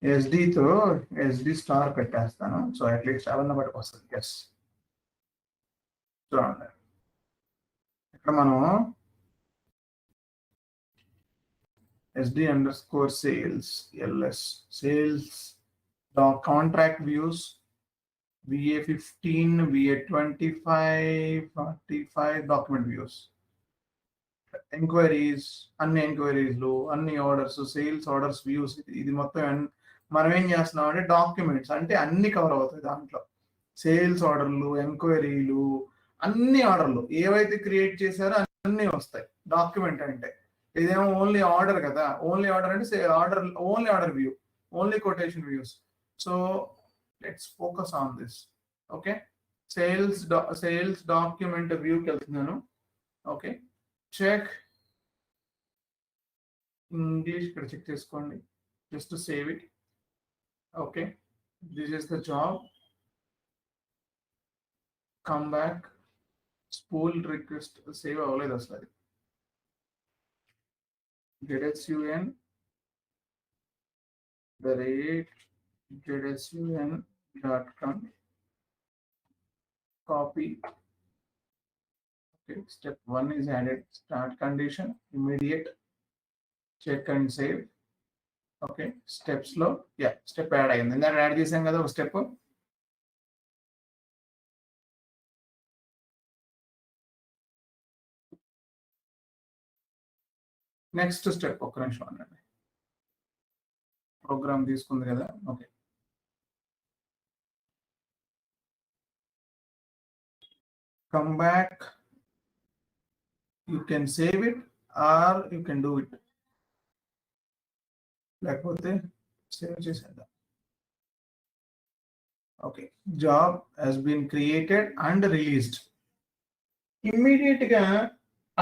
ఎస్డితో ఎస్డి స్టార్ పెట్టేస్తాను, సో అట్లీస్ట్ అవన్న బట్టి వస్తుంది. ఎస్ చూడండి, ఇక్కడ మనం SD underscore sales LS sales contract views VA15 VA25 45 document views, enquiries, అన్ని ఎంక్వైరీస్లు, అన్ని ఆర్డర్స్, సేల్స్ ఆర్డర్స్ వ్యూస్, ఇది మొత్తం మనం ఏం చేస్తున్నాం అంటే డాక్యుమెంట్స్ అంటే అన్ని కవర్ అవుతాయి దాంట్లో. సేల్స్ ఆర్డర్లు, ఎంక్వైరీలు, అన్ని ఆర్డర్లు ఏవైతే క్రియేట్ చేశారో అన్ని వస్తాయి డాక్యుమెంట్ అంటే. ఇదేమో ఓన్లీ ఆర్డర్ కదా, ఓన్లీ ఆర్డర్ అంటే order, only order view, only quotation views. So let's focus on this. Okay, sales document వ్యూకి వెళ్తున్నాను. ఓకే, చెక్ ఇంగ్లీష్ ఇక్కడ చెక్ చేసుకోండి, just save it. Okay, this is the job. Come back, spool request save అవ్వలేదు అసలు. అది ZSUN ZSUN.com, copy. Okay, step 1 is added. Start condition immediate, check and save. Okay, steps లో step add అయింది. ఇందాక add చేసాం కదా ఒక step. Next step ఒక్క నిమిషం అనండి, ప్రోగ్రామ్ తీసుకుంది కదా. Okay, come back, you can save it or you can do it, లేకపోతే సేవ్ చేసేద్దాం. Okay, job has been created and released. Immediate గా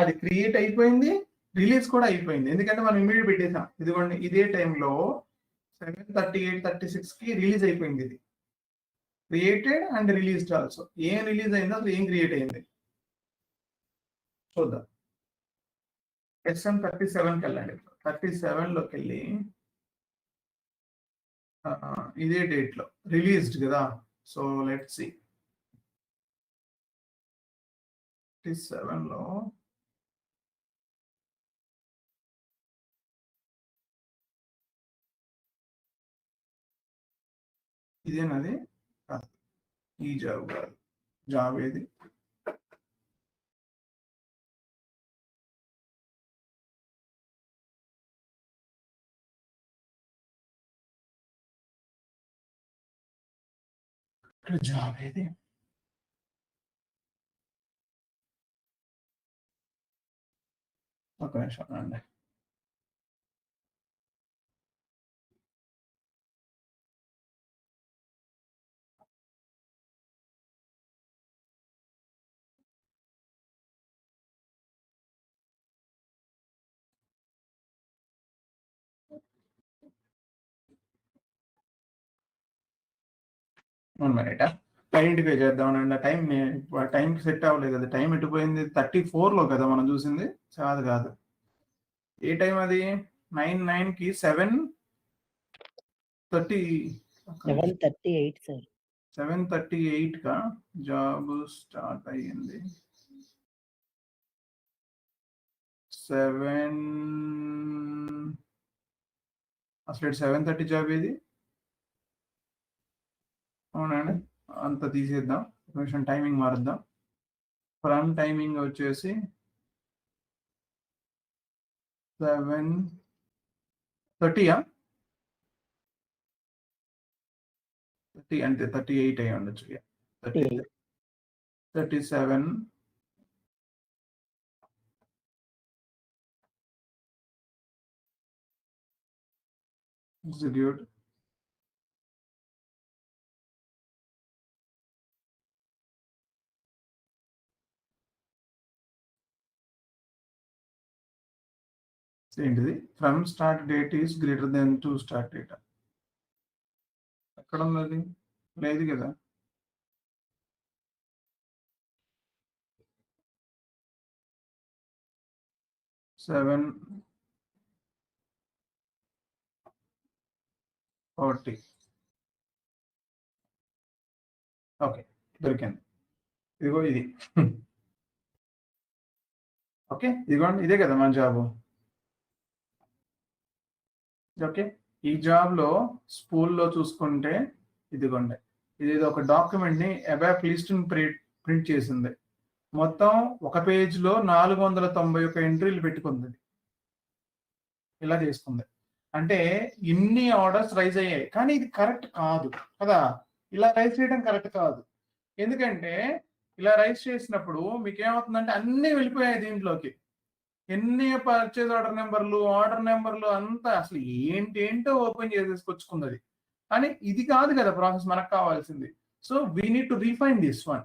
అది క్రియేట్ అయిపోయింది, రిలీజ్ కూడా అయిపోయింది. ఎందుకంటే మనం ఇమ్మీడియట్ పెట్టేసాం. ఇదిగోండి, ఇదే టైంలో 7:38:36 కి రిలీజ్ అయిపోయింది. ఇది క్రియేటెడ్ అండ్ రిలీజ్డ్ ఆల్సో. ఏం రిలీజ్ అయిందో అసలు ఏం క్రియేట్ అయింది చూద్దాం. SM37కి వెళ్ళండి. 37లోకి వెళ్ళి ఇదే డేట్ లో రిలీజ్డ్ కదా. సో లెట్స్ సి, 37లో ఇదేనది కాదు, ఈ జాబ్ కాదు. జాబ్ ఏది? జాబ్ ఏది? ఒక నిమిషం అండి. ఐడెంటిఫై చేద్దామనండి. టైం సెట్ అవ్వలేదు కదా. టైం ఎటుపోయింది? 34లో కదా మనం చూసింది. కాదు ఏ టైం అది 9 కి 7:30 7:38 సార్. 7:38 కా జాబ్ స్టార్ట్ అయ్యింది. 7 అసలు 7:30 జాబ్ ఏది? అవునండి, అంత తీసేద్దాం, కొంచెం టైమింగ్ మారుద్దాం. ఫ్రమ్ టైమింగ్ వచ్చేసి 7:30 30 అంటే 38 అయి ఉండొచ్చు. 37 execute. ఏంటిది? From start date is greater than to start date. ఎక్కడ ఉన్నది? లేదు కదా. సెవెన్ 40. ఓకే, దొరికింది. ఇదిగో ఇది. ఓకే, ఇదిగోండి, ఇదే కదా మన జాబు. ఓకే, ఈ జాబ్లో స్కూల్లో చూసుకుంటే ఇదిగోండి, ఇది ఒక డాక్యుమెంట్ని అబాప్ లిస్ట్ని ప్రింట్ చేసింది. మొత్తం ఒక పేజ్లో 491 ఎంట్రీలు పెట్టుకుంది. ఇలా చేసుకుంది అంటే ఇన్ని ఆర్డర్స్ రైజ్ అయ్యాయి. కానీ ఇది కరెక్ట్ కాదు కదా, ఇలా రైజ్ చేయడం కరెక్ట్ కాదు. ఎందుకంటే ఇలా రైజ్ చేసినప్పుడు మీకు ఏమవుతుందంటే అన్నీ వెళ్ళిపోయాయి దీంట్లోకి. ఎన్ని పర్చేజ్ ఆర్డర్ నెంబర్లు అంతా అసలు ఏంటేంటో ఓపెన్ చేసేసుకొచ్చుకుంది. కానీ ఇది కాదు కదా ప్రాసెస్ మనకు కావాల్సింది. So we need to refine this one.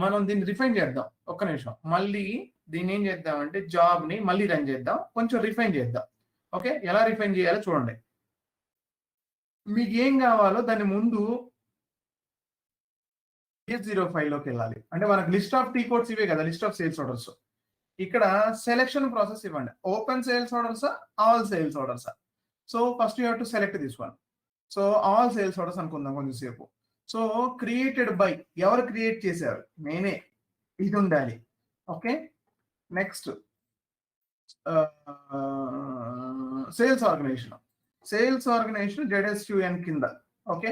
మనం దీన్ని రిఫైన్ చేద్దాం. ఒక్క నిమిషం, మళ్ళీ దీన్ని ఏం చేద్దామంటే జాబ్ని మళ్ళీ రన్ చేద్దాం, కొంచెం రిఫైన్ చేద్దాం. ఓకే, ఎలా రిఫైన్ చేయాలో చూడండి. మీకు ఏం కావాలో దాని ముందు A0 ఫైల్లోకి వెళ్ళాలి. అంటే మనకు లిస్ట్ ఆఫ్ టీ కోడ్స్ ఇవే కదా, లిస్ట్ ఆఫ్ సేల్స్ ఆర్డర్స్. ఇక్కడ సెలెక్షన్ ప్రాసెస్ ఇవ్వండి. ఓపెన్ సేల్స్ ఆర్డర్సా, ఆల్ సేల్స్ ఆర్డర్సా? So first you have to select this one. So all sales orders అనుకుందాం కొంచెంసేపు. సో క్రియేటెడ్ బై, ఎవరు క్రియేట్ చేశారు? నేనే. ఇది ఉండాలి. Okay, next sales organization ZSUN కింద. ఓకే,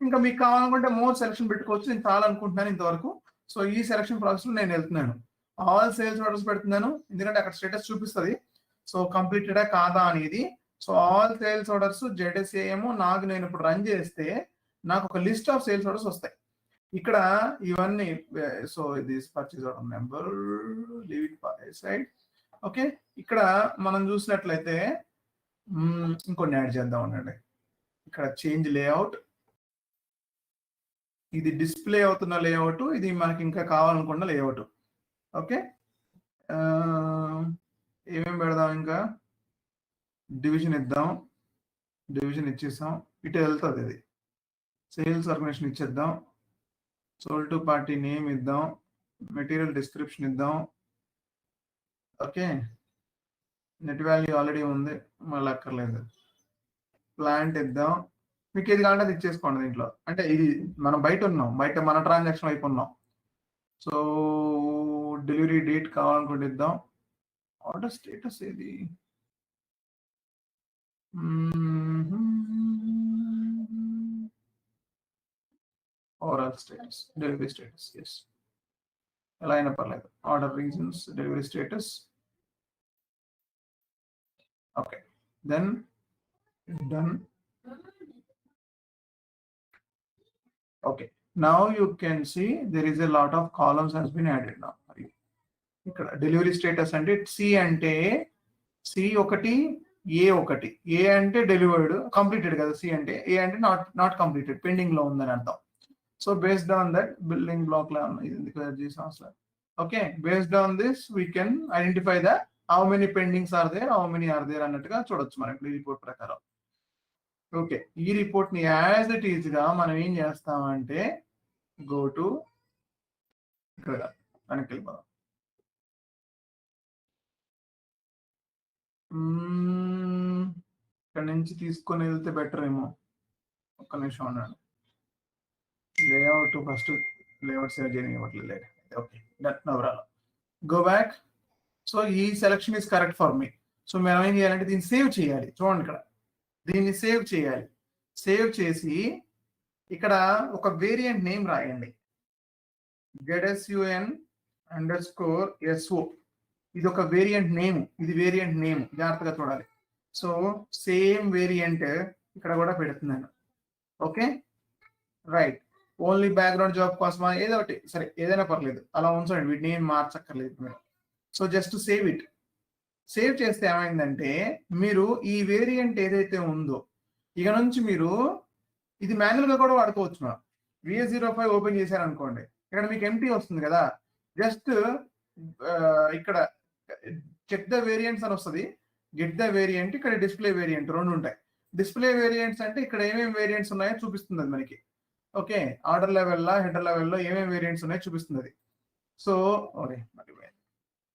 ఇంకా మీకు కావాలనుకుంటే మోర్ సెలక్షన్ పెట్టుకోవచ్చు. నేను చాలా అనుకుంటున్నాను ఇంతవరకు. సో ఈ సెలక్షన్ ప్రాసెస్లో నేను వెళ్తున్నాను. ఆల్ సేల్స్ ఆర్డర్స్ పెడుతున్నాను, ఎందుకంటే అక్కడ స్టేటస్ చూపిస్తుంది. సో కంప్లీటెడా కాదా అనేది. So all sales orders ZSAM నాకు నేను ఇప్పుడు రన్ చేస్తే నాకు ఒక లిస్ట్ ఆఫ్ సేల్స్ ఆర్డర్స్ వస్తాయి. ఇక్కడ ఇవన్నీ. సో ఇది purchase order number, leave it by side. Okay, ఇక్కడ మనం చూసినట్లయితే ఇంకొన్ని యాడ్ చేద్దాం అనండి. ఇక్కడ చేంజ్ లేఅవుట్, ఇది డిస్ప్లే అవుతున్న లేఅవుట్, ఇది మనకి ఇంకా కావాలనుకున్న లేఅవుట్. ఓకే, ఏమేమి పెడదాం? ఇంకా డివిజన్ ఇద్దాం, డివిజన్ ఇచ్చేసాం. ఇటు వెళ్తుంది ఇది. సేల్స్ ఆర్గనైజేషన్ ఇచ్చేద్దాం, సోల్డ్ టు పార్టీ నేమ్ ఇద్దాం, మెటీరియల్ డిస్క్రిప్షన్ ఇద్దాం. ఓకే, నెట్ వాల్యూ ఆల్రెడీ ఉంది, మళ్ళీ అక్కర్లేదు. ప్లాంట్ ఇద్దాం, మీకు ఏది కావాలంటే అది ఇచ్చేసుకోండి దీంట్లో. అంటే ఇది మనం బయట ఉన్నాం, బయట మన ట్రాన్సాక్షన్ వైపు ఉన్నాం. సో డెలివరీ డేట్ కావాలనుకుంటే ఇద్దాం. ఆర్డర్ స్టేటస్ ఏది? Overall status, delivery status. Yes, ఎలా అయినా పర్లేదు. Order reasons, delivery status. Okay, then done. Okay, now you can see there is a lot of columns has been added now. ఇక్కడ delivery status అంటే C అంటే C1 A1. A అంటే delivered, completed కదా. C అంటే, A అంటే not completed, pending లో ఉందని అర్థం. So based on that building block లా ఉన్నాయి. Okay, based on this we can identify the how many pendings are there, how many are there అన్నట్టుగా చూడొచ్చు మనం ఈ రిపోర్ట్ ప్రకారం. ఓకే, ఈ రిపోర్ట్ ని యాజ్ ఇట్ ఈజ్ గా మనం ఏం చేస్తామంటే గో టు ఇక్కడ వెనక్కి వెళ్ళిపోదాం. ఇక్కడ నుంచి తీసుకొని వెళ్తే బెటర్ ఏమో. ఒక్క నిమిషం అన్నాడు. లేఅవుట్ ఫస్ట్ లేఅవుట్ సేవ్ చేయనివ్వట్లేదు. Okay, go back. సో ఈ selection is correct for me. So మనం ఏం చేయాలంటే దీన్ని సేవ్ చేయాలి. చూడండి ఇక్కడ దీన్ని సేవ్ చేయాలి. సేవ్ చేసి ఇక్కడ ఒక వేరియంట్ నేమ్ రాయండి. ZSUN_SO. ఇది ఒక వేరియంట్ నేమ్. ఇది వేరియంట్ నేమ్, జాగ్రత్తగా చూడాలి. సో సేమ్ వేరియంట్ ఇక్కడ కూడా పెడుతున్నాను. Okay right. Only background job కోసమా ఏదో ఒకటి సరే, ఏదైనా పర్లేదు, అలా ఉంచండి. వీటిని ఏం మార్చక్కర్లేదు మీరు. So just save it. Save చేస్తే ఏమైందంటే మీరు ఈ వేరియంట్ ఏదైతే ఉందో ఇక నుంచి మీరు ఇది మాన్యువల్ గా కూడా వాడుకోవచ్చు. మనం VS05 ఓపెన్ చేశారనుకోండి, ఇక్కడ మీకు ఎంటీ వస్తుంది కదా, జస్ట్ ఇక్కడ చెక్ ద వేరియంట్స్ అని వస్తుంది. గెట్ ద వేరియంట్, ఇక్కడ డిస్ప్లే వేరియంట్ రెండు ఉంటాయి. డిస్ప్లే వేరియంట్స్ అంటే ఇక్కడ ఏమేమి వేరియంట్స్ ఉన్నాయో చూపిస్తుంది అది మనకి. ఓకే, ఆర్డర్ లెవెల్లో హెడర్ లెవెల్లో ఏమేమి వేరియంట్స్ ఉన్నాయో చూపిస్తుంది అది. సో ఓకే,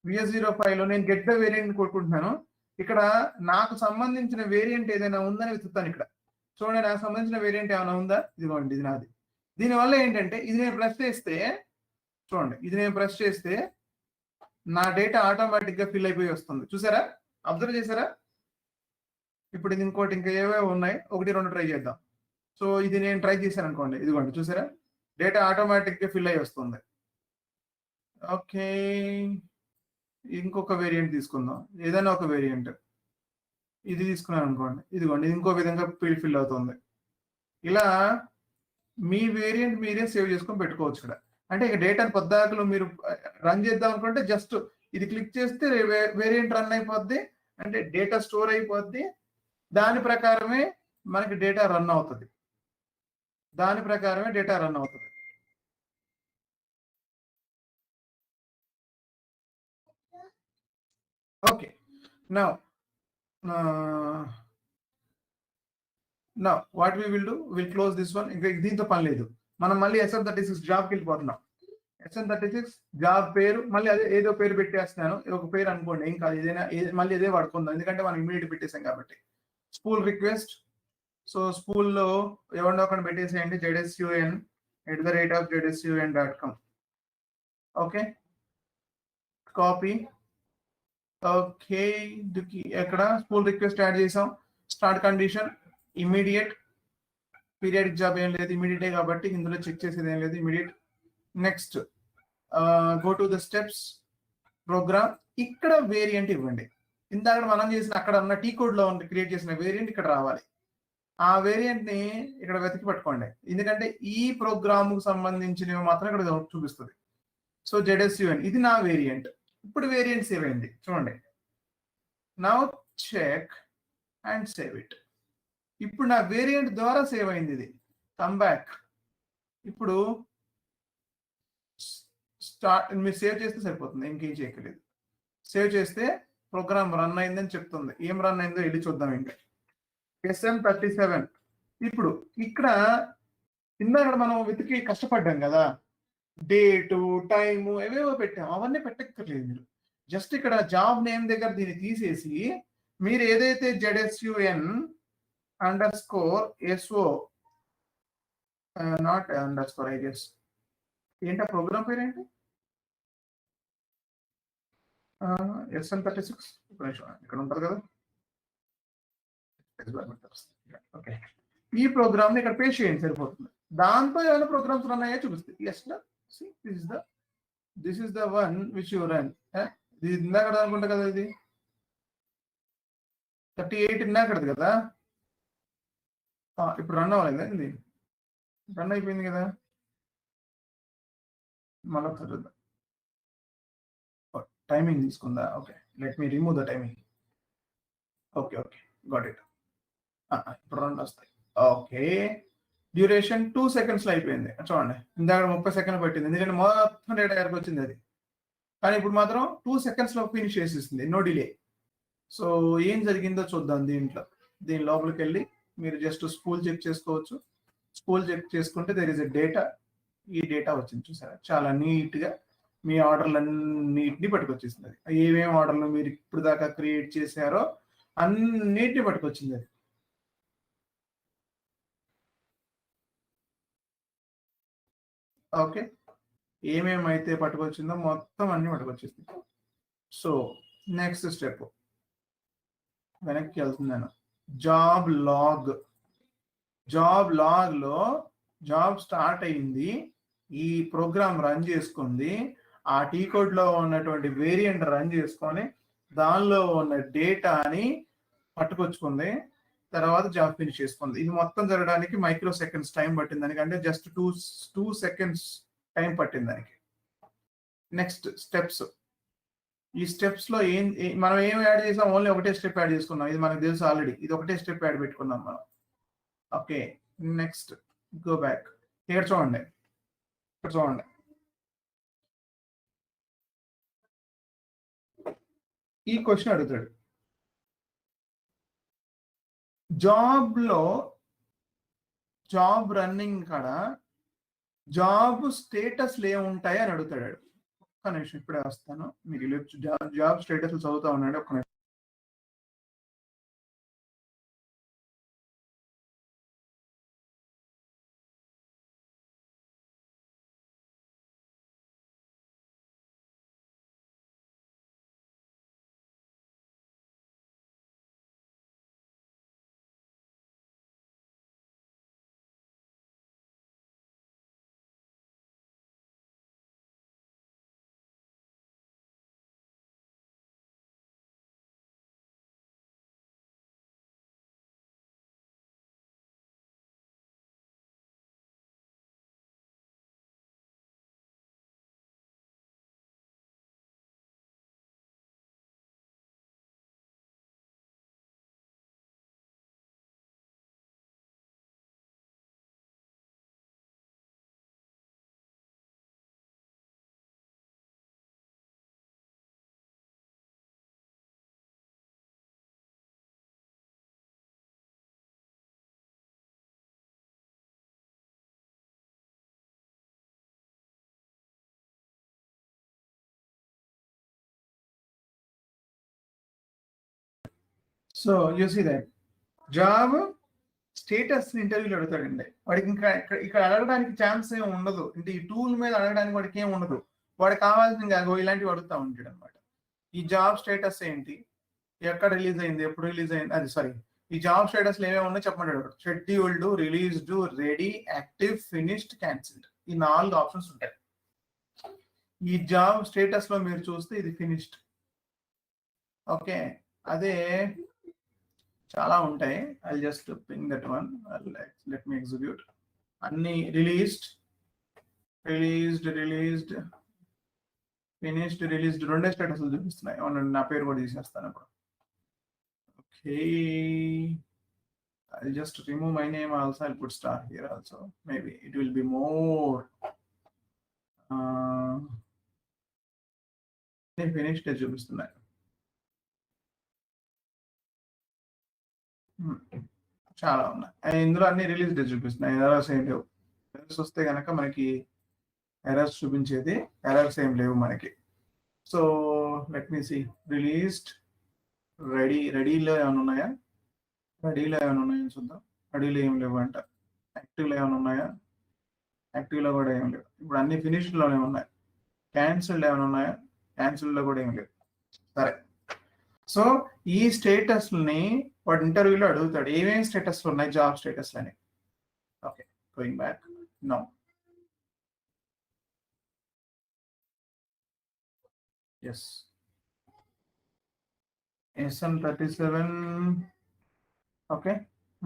VS05 లో నేను గెట్ ద వేరియంట్ కొట్టుకుంటున్నాను. ఇక్కడ నాకు సంబంధించిన వేరియంట్ ఏదైనా ఉందని వెతుకుతాను. ఇక్కడ చూడండి, నాకు సంబంధించిన వేరియంట్ ఏమైనా ఉందా? ఇదిగోండి, ఇది నాది. దీనివల్ల ఏంటంటే ఇది నేను ప్రెస్ చేస్తే చూడండి, ఇది నేను ప్రెస్ చేస్తే నా డేటా ఆటోమేటిక్ గా ఫిల్ అయిపోయి వస్తుంది. చూసారా, అబ్జర్వ్ చేశారా? ఇప్పుడు ఇది ఇంకోటి ఇంకా ఏవేవో ఉన్నాయి, 1, 2 ట్రై చేద్దాం. సో ఇది నేను ట్రై చేశాను అనుకోండి, ఇదిగోండి చూసారా, డేటా ఆటోమేటిక్ గా ఫిల్ అయి వస్తుంది. ఓకే, ఇంకొక వేరియంట్ తీసుకుందాం, ఏదైనా ఒక వేరియంట్. ఇది తీసుకున్నాను అనుకోండి, ఇదిగోండి, ఇది ఇంకో విధంగా ఫిల్ అవుతుంది. ఇలా మీ వేరియంట్ మీరే సేవ్ చేసుకొని పెట్టుకోవచ్చు ఇక్కడ. అంటే ఇక డేటాను పొద్దాకలు మీరు రన్ చేద్దాం అనుకుంటే జస్ట్ ఇది క్లిక్ చేస్తే వేరియంట్ రన్ అయిపోద్ది, అంటే డేటా స్టోర్ అయిపోద్ది. దాని ప్రకారమే మనకి డేటా రన్ అవుతుంది. Okay, now what we will do, will close this one. ఇంకా దీంతో పని లేదు, మనం మళ్ళీ SM36 జాబ్కి వెళ్ళిపోతున్నాం. SM36 జాబ్ పేరు మళ్ళీ అదే ఏదో పేరు పెట్టేస్తున్నాను. ఒక పేరు అనుకోండి, ఏం కాదు, ఏదైనా మళ్ళీ అదే వాడుకుందాం, ఎందుకంటే మనం ఇమీడియట్ పెట్టేసాం కాబట్టి. Spool request. సో స్పూల్లో ఎవరినో ఒకటి పెట్టేసేయండి, ZSUN@ZSUN.com. Okay, copy. ఓకే, ఎక్కడ స్పూల్ రిక్వెస్ట్ యాడ్ చేసాం. Start condition immediate, periodic job ఏం లేదు, ఇమీడియటే కాబట్టి ఇందులో చెక్ చేసేది ఏం లేదు, immediate. Next go to the steps, program. ఇక్కడ వేరియంట్ ఇవ్వండి. ఇందాక మనం చేసిన అక్కడ ఉన్న టీ కోడ్ లో క్రియేట్ చేసిన వేరియంట్ ఇక్కడ రావాలి. ఆ వేరియంట్ ని ఇక్కడ వెతికి పట్టుకోండి, ఎందుకంటే ఈ ప్రోగ్రామ్ కు సంబంధించినవి మాత్రం ఇక్కడ చూపిస్తుంది. సో ZSUN ఇది నా వేరియంట్. ఇప్పుడు వేరియంట్ సేవ్ అయింది చూడండి. Now check and save it. ఇప్పుడు నా వేరియంట్ ద్వారా సేవ్ అయింది ఇది. Come back. ఇప్పుడు స్టార్ట్, మీరు సేవ్ చేస్తే సరిపోతుంది, ఇంకేం చేయక్కర్లేదు. సేవ్ చేస్తే ప్రోగ్రామ్ రన్ అయిందని చెప్తుంది. ఏం రన్ అయిందో వెళ్ళి చూద్దాం. ఇంకా SM37. ఇప్పుడు ఇక్కడ ఇందాక మనం వెతికి కష్టపడ్డాం కదా, డేటు టైము ఏవేవో పెట్టాం, అవన్నీ పెట్టక్కర్లేదు. మీరు జస్ట్ ఇక్కడ జాబ్ నేమ్ దగ్గర దీన్ని తీసేసి మీరు ఏదైతే ZSUN_SO not underscore I guess, ఏంటి ఆ ప్రోగ్రామ్ పేరు ఏంటి? SM36 ఇక్కడ ఉంటారు కదా. ఓకే, ఈ ప్రోగ్రామ్ ని ఇక్కడ పేస్ట్ చేయండి సరిపోతుంది. దాంతో ఏమైనా ప్రోగ్రామ్స్ రన్ అయ్యా చూపిస్తుంది. Yes, this is the one which you run. ఇది ఇందాక అనుకుంటా కదా, ఇది 38 ఇందాకది కదా. ఇప్పుడు రన్ అవ్వాలి కదా, ఇది రన్ అయిపోయింది కదా. మళ్ళీ చూద్దాం, టైమింగ్ తీసుకుందా. Okay, let me remove the timing. Okay, got it. ఇప్పుడు రెండు వస్తాయి. ఓకే, డ్యూరేషన్ 2 seconds లో అయిపోయింది. చూడండి, ఇందాక 30 seconds పట్టింది, ఎందుకంటే మొత్తం డేటా ఎక్కడికి వచ్చింది అది. కానీ ఇప్పుడు మాత్రం 2 seconds లో ఫినిష్ చేసేస్తుంది, నో డిలే. సో ఏం జరిగిందో చూద్దాం. దీని లోపలికి వెళ్ళి మీరు జస్ట్ స్పూల్ చెక్ చేసుకోవచ్చు. స్పూల్ చెక్ చేసుకుంటే దేర్ ఇస్ ఎ డేటా. ఈ డేటా వచ్చింది చూసారా, చాలా నీట్ గా మీ ఆర్డర్లన్నిటిని పట్టుకొచ్చేసింది. అది ఏమేమి ఆర్డర్లు మీరు ఇప్పుడు దాకా క్రియేట్ చేశారో అన్నిటిని పట్టుకొచ్చింది అది. ఓకే, ఏమేమైతే పట్టుకొచ్చిందో మొత్తం అన్ని పట్టుకొచ్చేసింది. సో నెక్స్ట్ స్టెప్ వెనక్కి వెళ్తున్నాను. జాబ్ లాగ్ లో జాబ్ స్టార్ట్ అయింది, ఈ ప్రోగ్రామ్ రన్ చేసుకుంది, ఆ టీ కోడ్ లో ఉన్నటువంటి వేరియంట్ రన్ చేసుకొని దానిలో ఉన్న డేటాని పట్టుకొచ్చుకుంది, తర్వాత జాబ్ ఫినిష్ చేసుకుంది. ఇది మొత్తం జరగడానికి మైక్రో సెకండ్స్ టైం పట్టింది దానికి, అంటే జస్ట్ టూ సెకండ్స్ టైం పట్టింది దానికి. Next steps. ఈ స్టెప్స్ లో మనం ఏం యాడ్ చేసాం? ఓన్లీ ఒకటే స్టెప్ యాడ్ చేసుకున్నాం, ఇది మనకు తెలుసు ఆల్రెడీ. ఇది ఒకటే స్టెప్ యాడ్ పెట్టుకున్నాం మనం. Okay, next go back. ఇక్కడ చూడండి, ఈ క్వశ్చన్ అడుగుతాడు. జాబ్ రన్నింగ్ కాడ జాబ్ స్టేటస్లు ఏముంటాయి అని అడుగుతాడు. ఒక్క నిమిషం, ఇప్పుడే వస్తాను. మీరు జాబ్ స్టేటస్లు చదువుతా ఉన్నాడు. ఒక్క నిమిషం. So you see that job status ఇంటర్వ్యూలో అడుగుతాడండి. వాడికి ఇంకా ఇక్కడ అడగడానికి ఛాన్స్ ఏమి ఉండదు, అంటే ఈ టూల్ మీద అడగడానికి వాడికి ఏమి ఉండదు. వాడికి కావాల్సింది ఇలాంటివి అడుగుతూ ఉంటాడు అనమాట. ఈ జాబ్ స్టేటస్ ఏంటి, ఎక్కడ రిలీజ్ అయింది, ఎప్పుడు రిలీజ్ అయింది, అది సారీ ఈ జాబ్ స్టేటస్ ఏమేమి ఉన్నాయో చెప్పమంటాడు. Scheduled, released, ready, active, finished, cancelled, ఈ 4 ఆప్షన్స్ ఉంటాయి. ఈ జాబ్ స్టేటస్ లో మీరు చూస్తే ఇది ఫినిష్డ్. ఓకే, అదే చాలా ఉంటాయి. I just ping that one, let me execute. అన్ని రిలీజ్డ్, ఫినిష్డ్, రిలీజ్డ్ 2 స్టేటస్లు చూపిస్తున్నాయి. నా పేరు కూడా తీసేస్తాను ఇప్పుడు. Okay, I'll just remove my name also. I'll put star here also. Maybe it will be more finished చూపిస్తున్నాయి. చాలా ఉన్నాయి ఇందులో, అన్ని రిలీజ్ డేట్ చూపిస్తున్నాయి. ఎర్రర్స్ ఏం లేవు. ఎర్రర్స్ వస్తే కనుక మనకి ఎర్రర్స్ చూపించేది, ఎర్రర్స్ ఏం లేవు మనకి. So let me see. Released, రెడీలో ఏమైనా ఉన్నాయా? రెడీలో ఏమైనా ఉన్నాయని చూద్దాం. రెడీలో ఏం లేవు అంట. యాక్టివ్లో ఏమైనా ఉన్నాయా? యాక్టివ్లో కూడా ఏం లేవు. ఇప్పుడు అన్ని ఫినిష్డ్లోనే ఉన్నాయి. క్యాన్సిల్డ్ ఏమైనా ఉన్నాయా? క్యాన్సిల్డ్లో కూడా ఏం లేవు. సరే, సో ఈ స్టేటస్ని వాడు ఇంటర్వ్యూలో అడుగుతాడు, ఏమేమి స్టేటస్లు ఉన్నాయి జాబ్ స్టేటస్లు అని. Okay, going back now. Yes, SN37. Okay,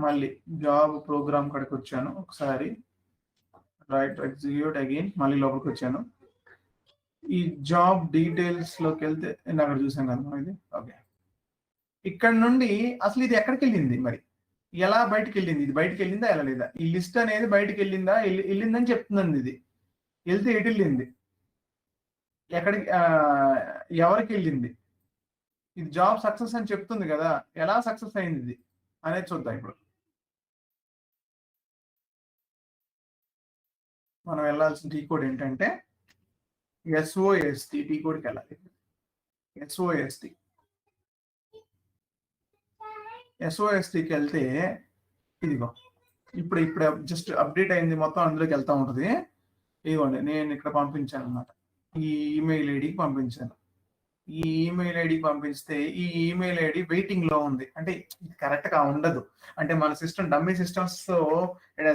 మళ్ళీ జాబ్ ప్రోగ్రామ్ కాడికి వచ్చాను. ఒకసారి రైట్ ఎగ్జిక్యూట్ అగైన్, మళ్ళీ లోపలికి వచ్చాను. ఈ జాబ్ డీటెయిల్స్ లోకి వెళ్తే అక్కడ చూసాం కదా ఇది. ఓకే, ఇక్కడ నుండి అసలు ఇది ఎక్కడికి వెళ్ళింది, మరి ఎలా బయటకు వెళ్ళింది, ఇది బయటకు వెళ్ళిందా ఎలా లేదా? ఈ లిస్ట్ అనేది బయటకు వెళ్ళిందని చెప్తుందండి. ఇది వెళ్తే ఎటు వెళ్ళింది, ఎక్కడికి, ఎవరికి వెళ్ళింది? ఇది జాబ్ సక్సెస్ అని చెప్తుంది కదా, ఎలా సక్సెస్ అయింది ఇది అనేది చూద్దాం. ఇప్పుడు మనం వెళ్ళాల్సిన టీ కోడ్ ఏంటంటే SOST టీ కోడ్కి వెళ్ళాలి. SOST SOSTకి వెళ్తే ఇదిగో ఇప్పుడు జస్ట్ అప్డేట్ అయింది, మొత్తం అందులోకి వెళ్తా ఉంటుంది. ఇదిగోండి నేను ఇక్కడ పంపించాను అనమాట, ఈ ఈమెయిల్ ఐడికి పంపించాను. ఈ ఈమెయిల్ ఐడికి పంపిస్తే ఈ ఈమెయిల్ ఐడి వెయిటింగ్ లో ఉంది. అంటే ఇది కరెక్ట్ గా ఉండదు. అంటే మన system dummy systems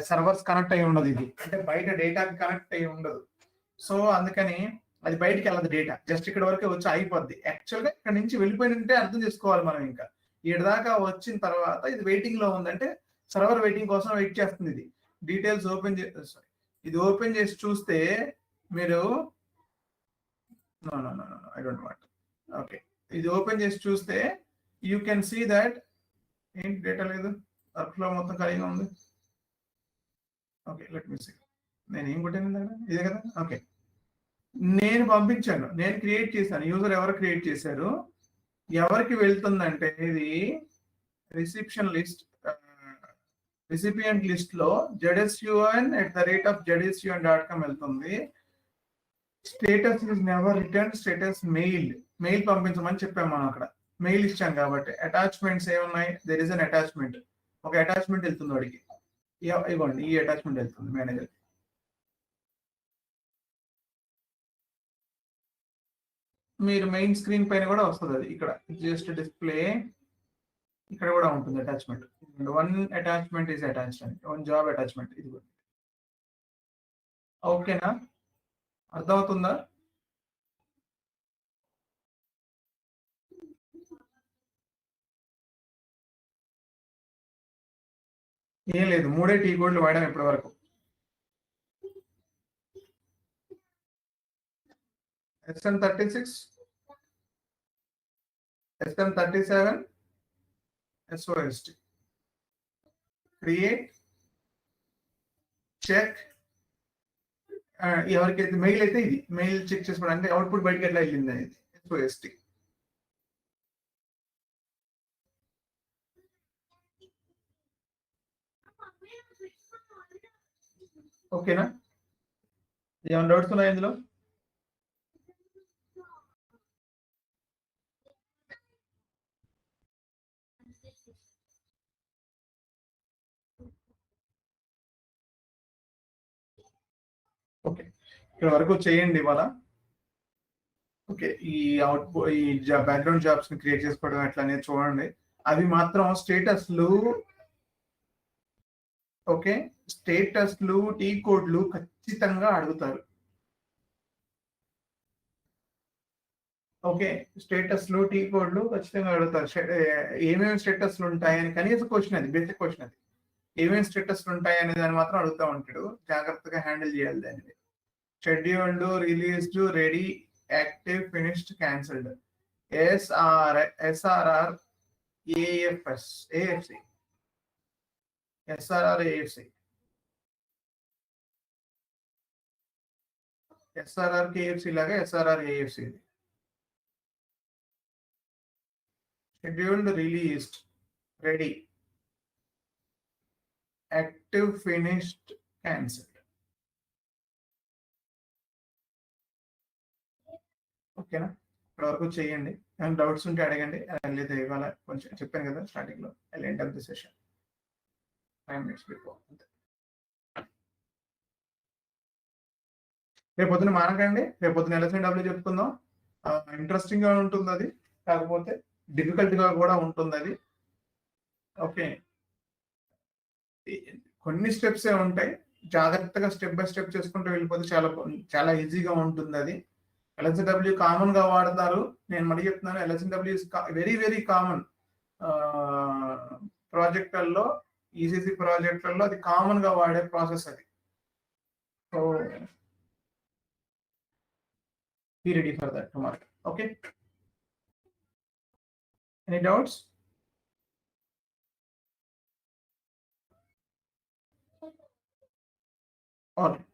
servers connect అయి ఉండదు. ఇది అంటే బయట డేటాకి కనెక్ట్ అయి ఉండదు. సో అందుకని అది బయటికి వెళ్ళదు డేటా, జస్ట్ ఇక్కడ వరకే వచ్చి అయిపోద్ది. యాక్చువల్గా ఇక్కడ నుంచి వెళ్ళిపోయింటే అర్థం చేసుకోవాలి మనం. ఇంకా ఇక్కడ దాకా వచ్చిన తర్వాత ఇది వెయిటింగ్ లో ఉందంటే సర్వర్ వెయిటింగ్ కోసం వెయిట్ చేస్తుంది. ఇది డీటెయిల్స్ ఇది ఓపెన్ చేసి చూస్తే మీరు ఐ డోంట్ వాంట్. ఓకే, ఇది ఓపెన్ చేసి చూస్తే యూ కెన్ సీ దట్ ఏంటి డేటా లేదు, వర్క్ ఫ్లో మొత్తం ఖాళీగా ఉంది. Okay, let me see. నేను ఏం కొట్టాను ఇదే కదా. ఓకే, నేను పంపించాను, నేను క్రియేట్ చేశాను. యూజర్ ఎవరు క్రియేట్ చేశారు, ఎవరికి వెళ్తుందంటే ఇది రిసిప్షన్ లిస్ట్, రిసిపియంట్ లిస్ట్ లో ZSUN@ZSUN.com వెళ్తుంది. Status is never return, status mail పంపించమని చెప్పాము మనం. అక్కడ మెయిల్ ఇచ్చాం కాబట్టి అటాచ్మెంట్స్ ఏమున్నాయి, దెర్ ఇస్ అన్ అటాచ్మెంట్. ఒక అటాచ్మెంట్ వెళ్తుంది వాడికి. ఇవ్వండి, ఈ అటాచ్మెంట్ వెళ్తుంది మేనేజర్. మీరు మెయిన్ స్క్రీన్ పైన కూడా వస్తుంది అది. ఇక్కడ జస్ట్ డిస్ప్లే ఇక్కడ కూడా ఉంటుంది attachment. One attachment is attached అని, వన్ జాబ్ అటాచ్మెంట్. ఇది కూడా ఓకేనా, అర్థమవుతుందా? ఏం లేదు, 3 టీ కోడ్లు వాడాం ఇప్పటి వరకు. SM36, SM37, SOST. Create, check. ఎవరికైతే మెయిల్ అయితే ఇది మెయిల్ చెక్ చేసుకోవడానికి అవుట్పుట్ బయటకి ఎట్లా వెళ్ళింది అనేది SOST. ఓకేనా, ఏమైనా డౌట్స్ ఉన్నాయా ఇందులో? ఓకే, ఇక్కడ వరకు చేయండి ఇవాళ. ఓకే, ఈ అవుట్పుట్ ఈ బ్యాక్గ్రౌండ్ జాబ్స్ ని క్రియేట్ చేసుకోవడం ఎట్లా అనేది చూడండి. అవి మాత్రం స్టేటస్లు, ఓకే, స్టేటస్లు టీ కోడ్లు ఖచ్చితంగా అడుగుతారు. ఓకే, స్టేటస్లు టీ కోడ్లు ఖచ్చితంగా అడుగుతారు. ఏమేమి స్టేటస్లు ఉంటాయని కనీస క్వశ్చన్, అది బేసిక్ క్వశ్చన్. అది ఏమేమి స్టేటస్లు ఉంటాయి అనే దాన్ని మాత్రం అడుగుతూ ఉంటాడు. జాగ్రత్తగా హ్యాండిల్ చేయాలి దాన్ని. Scheduled, released, ready, active, finished, cancelled, SRR, AFC, SRR, AFC, SRR, KFC లాగా SRR, AFC. Scheduled, released, ready, active, finished, cancelled. ఓకేనా, ఇక్కడ వరకు చేయండి. ఏమైనా డౌట్స్ ఉంటే అడగండి. లేదా ఇవాళ కొంచెం చెప్పాను కదా స్టార్టింగ్ లో, end of the session 5 minutes before. రేపు పొద్దున మానకండి, రేపు పొద్దున LSNW చెప్పుకుందాం. ఇంట్రెస్టింగ్ గా ఉంటుంది అది, కాకపోతే డిఫికల్ట్ గా కూడా ఉంటుంది అది. ఓకే, కొన్ని స్టెప్స్ ఏ ఉంటాయి, జాగ్రత్తగా స్టెప్ బై స్టెప్ చేసుకుంటూ వెళ్ళిపోతే చాలా చాలా ఈజీగా ఉంటుంది అది. LSNW కామన్ గా వాడతారు, నేను మళ్ళీ చెప్తున్నాను. LSNW is very very common ప్రాజెక్టుల్లో, ECC ప్రాజెక్టుల్లో అది కామన్ గా వాడే ప్రాసెస్ అది. So be ready for that tomorrow. Okay, any doubts? All right.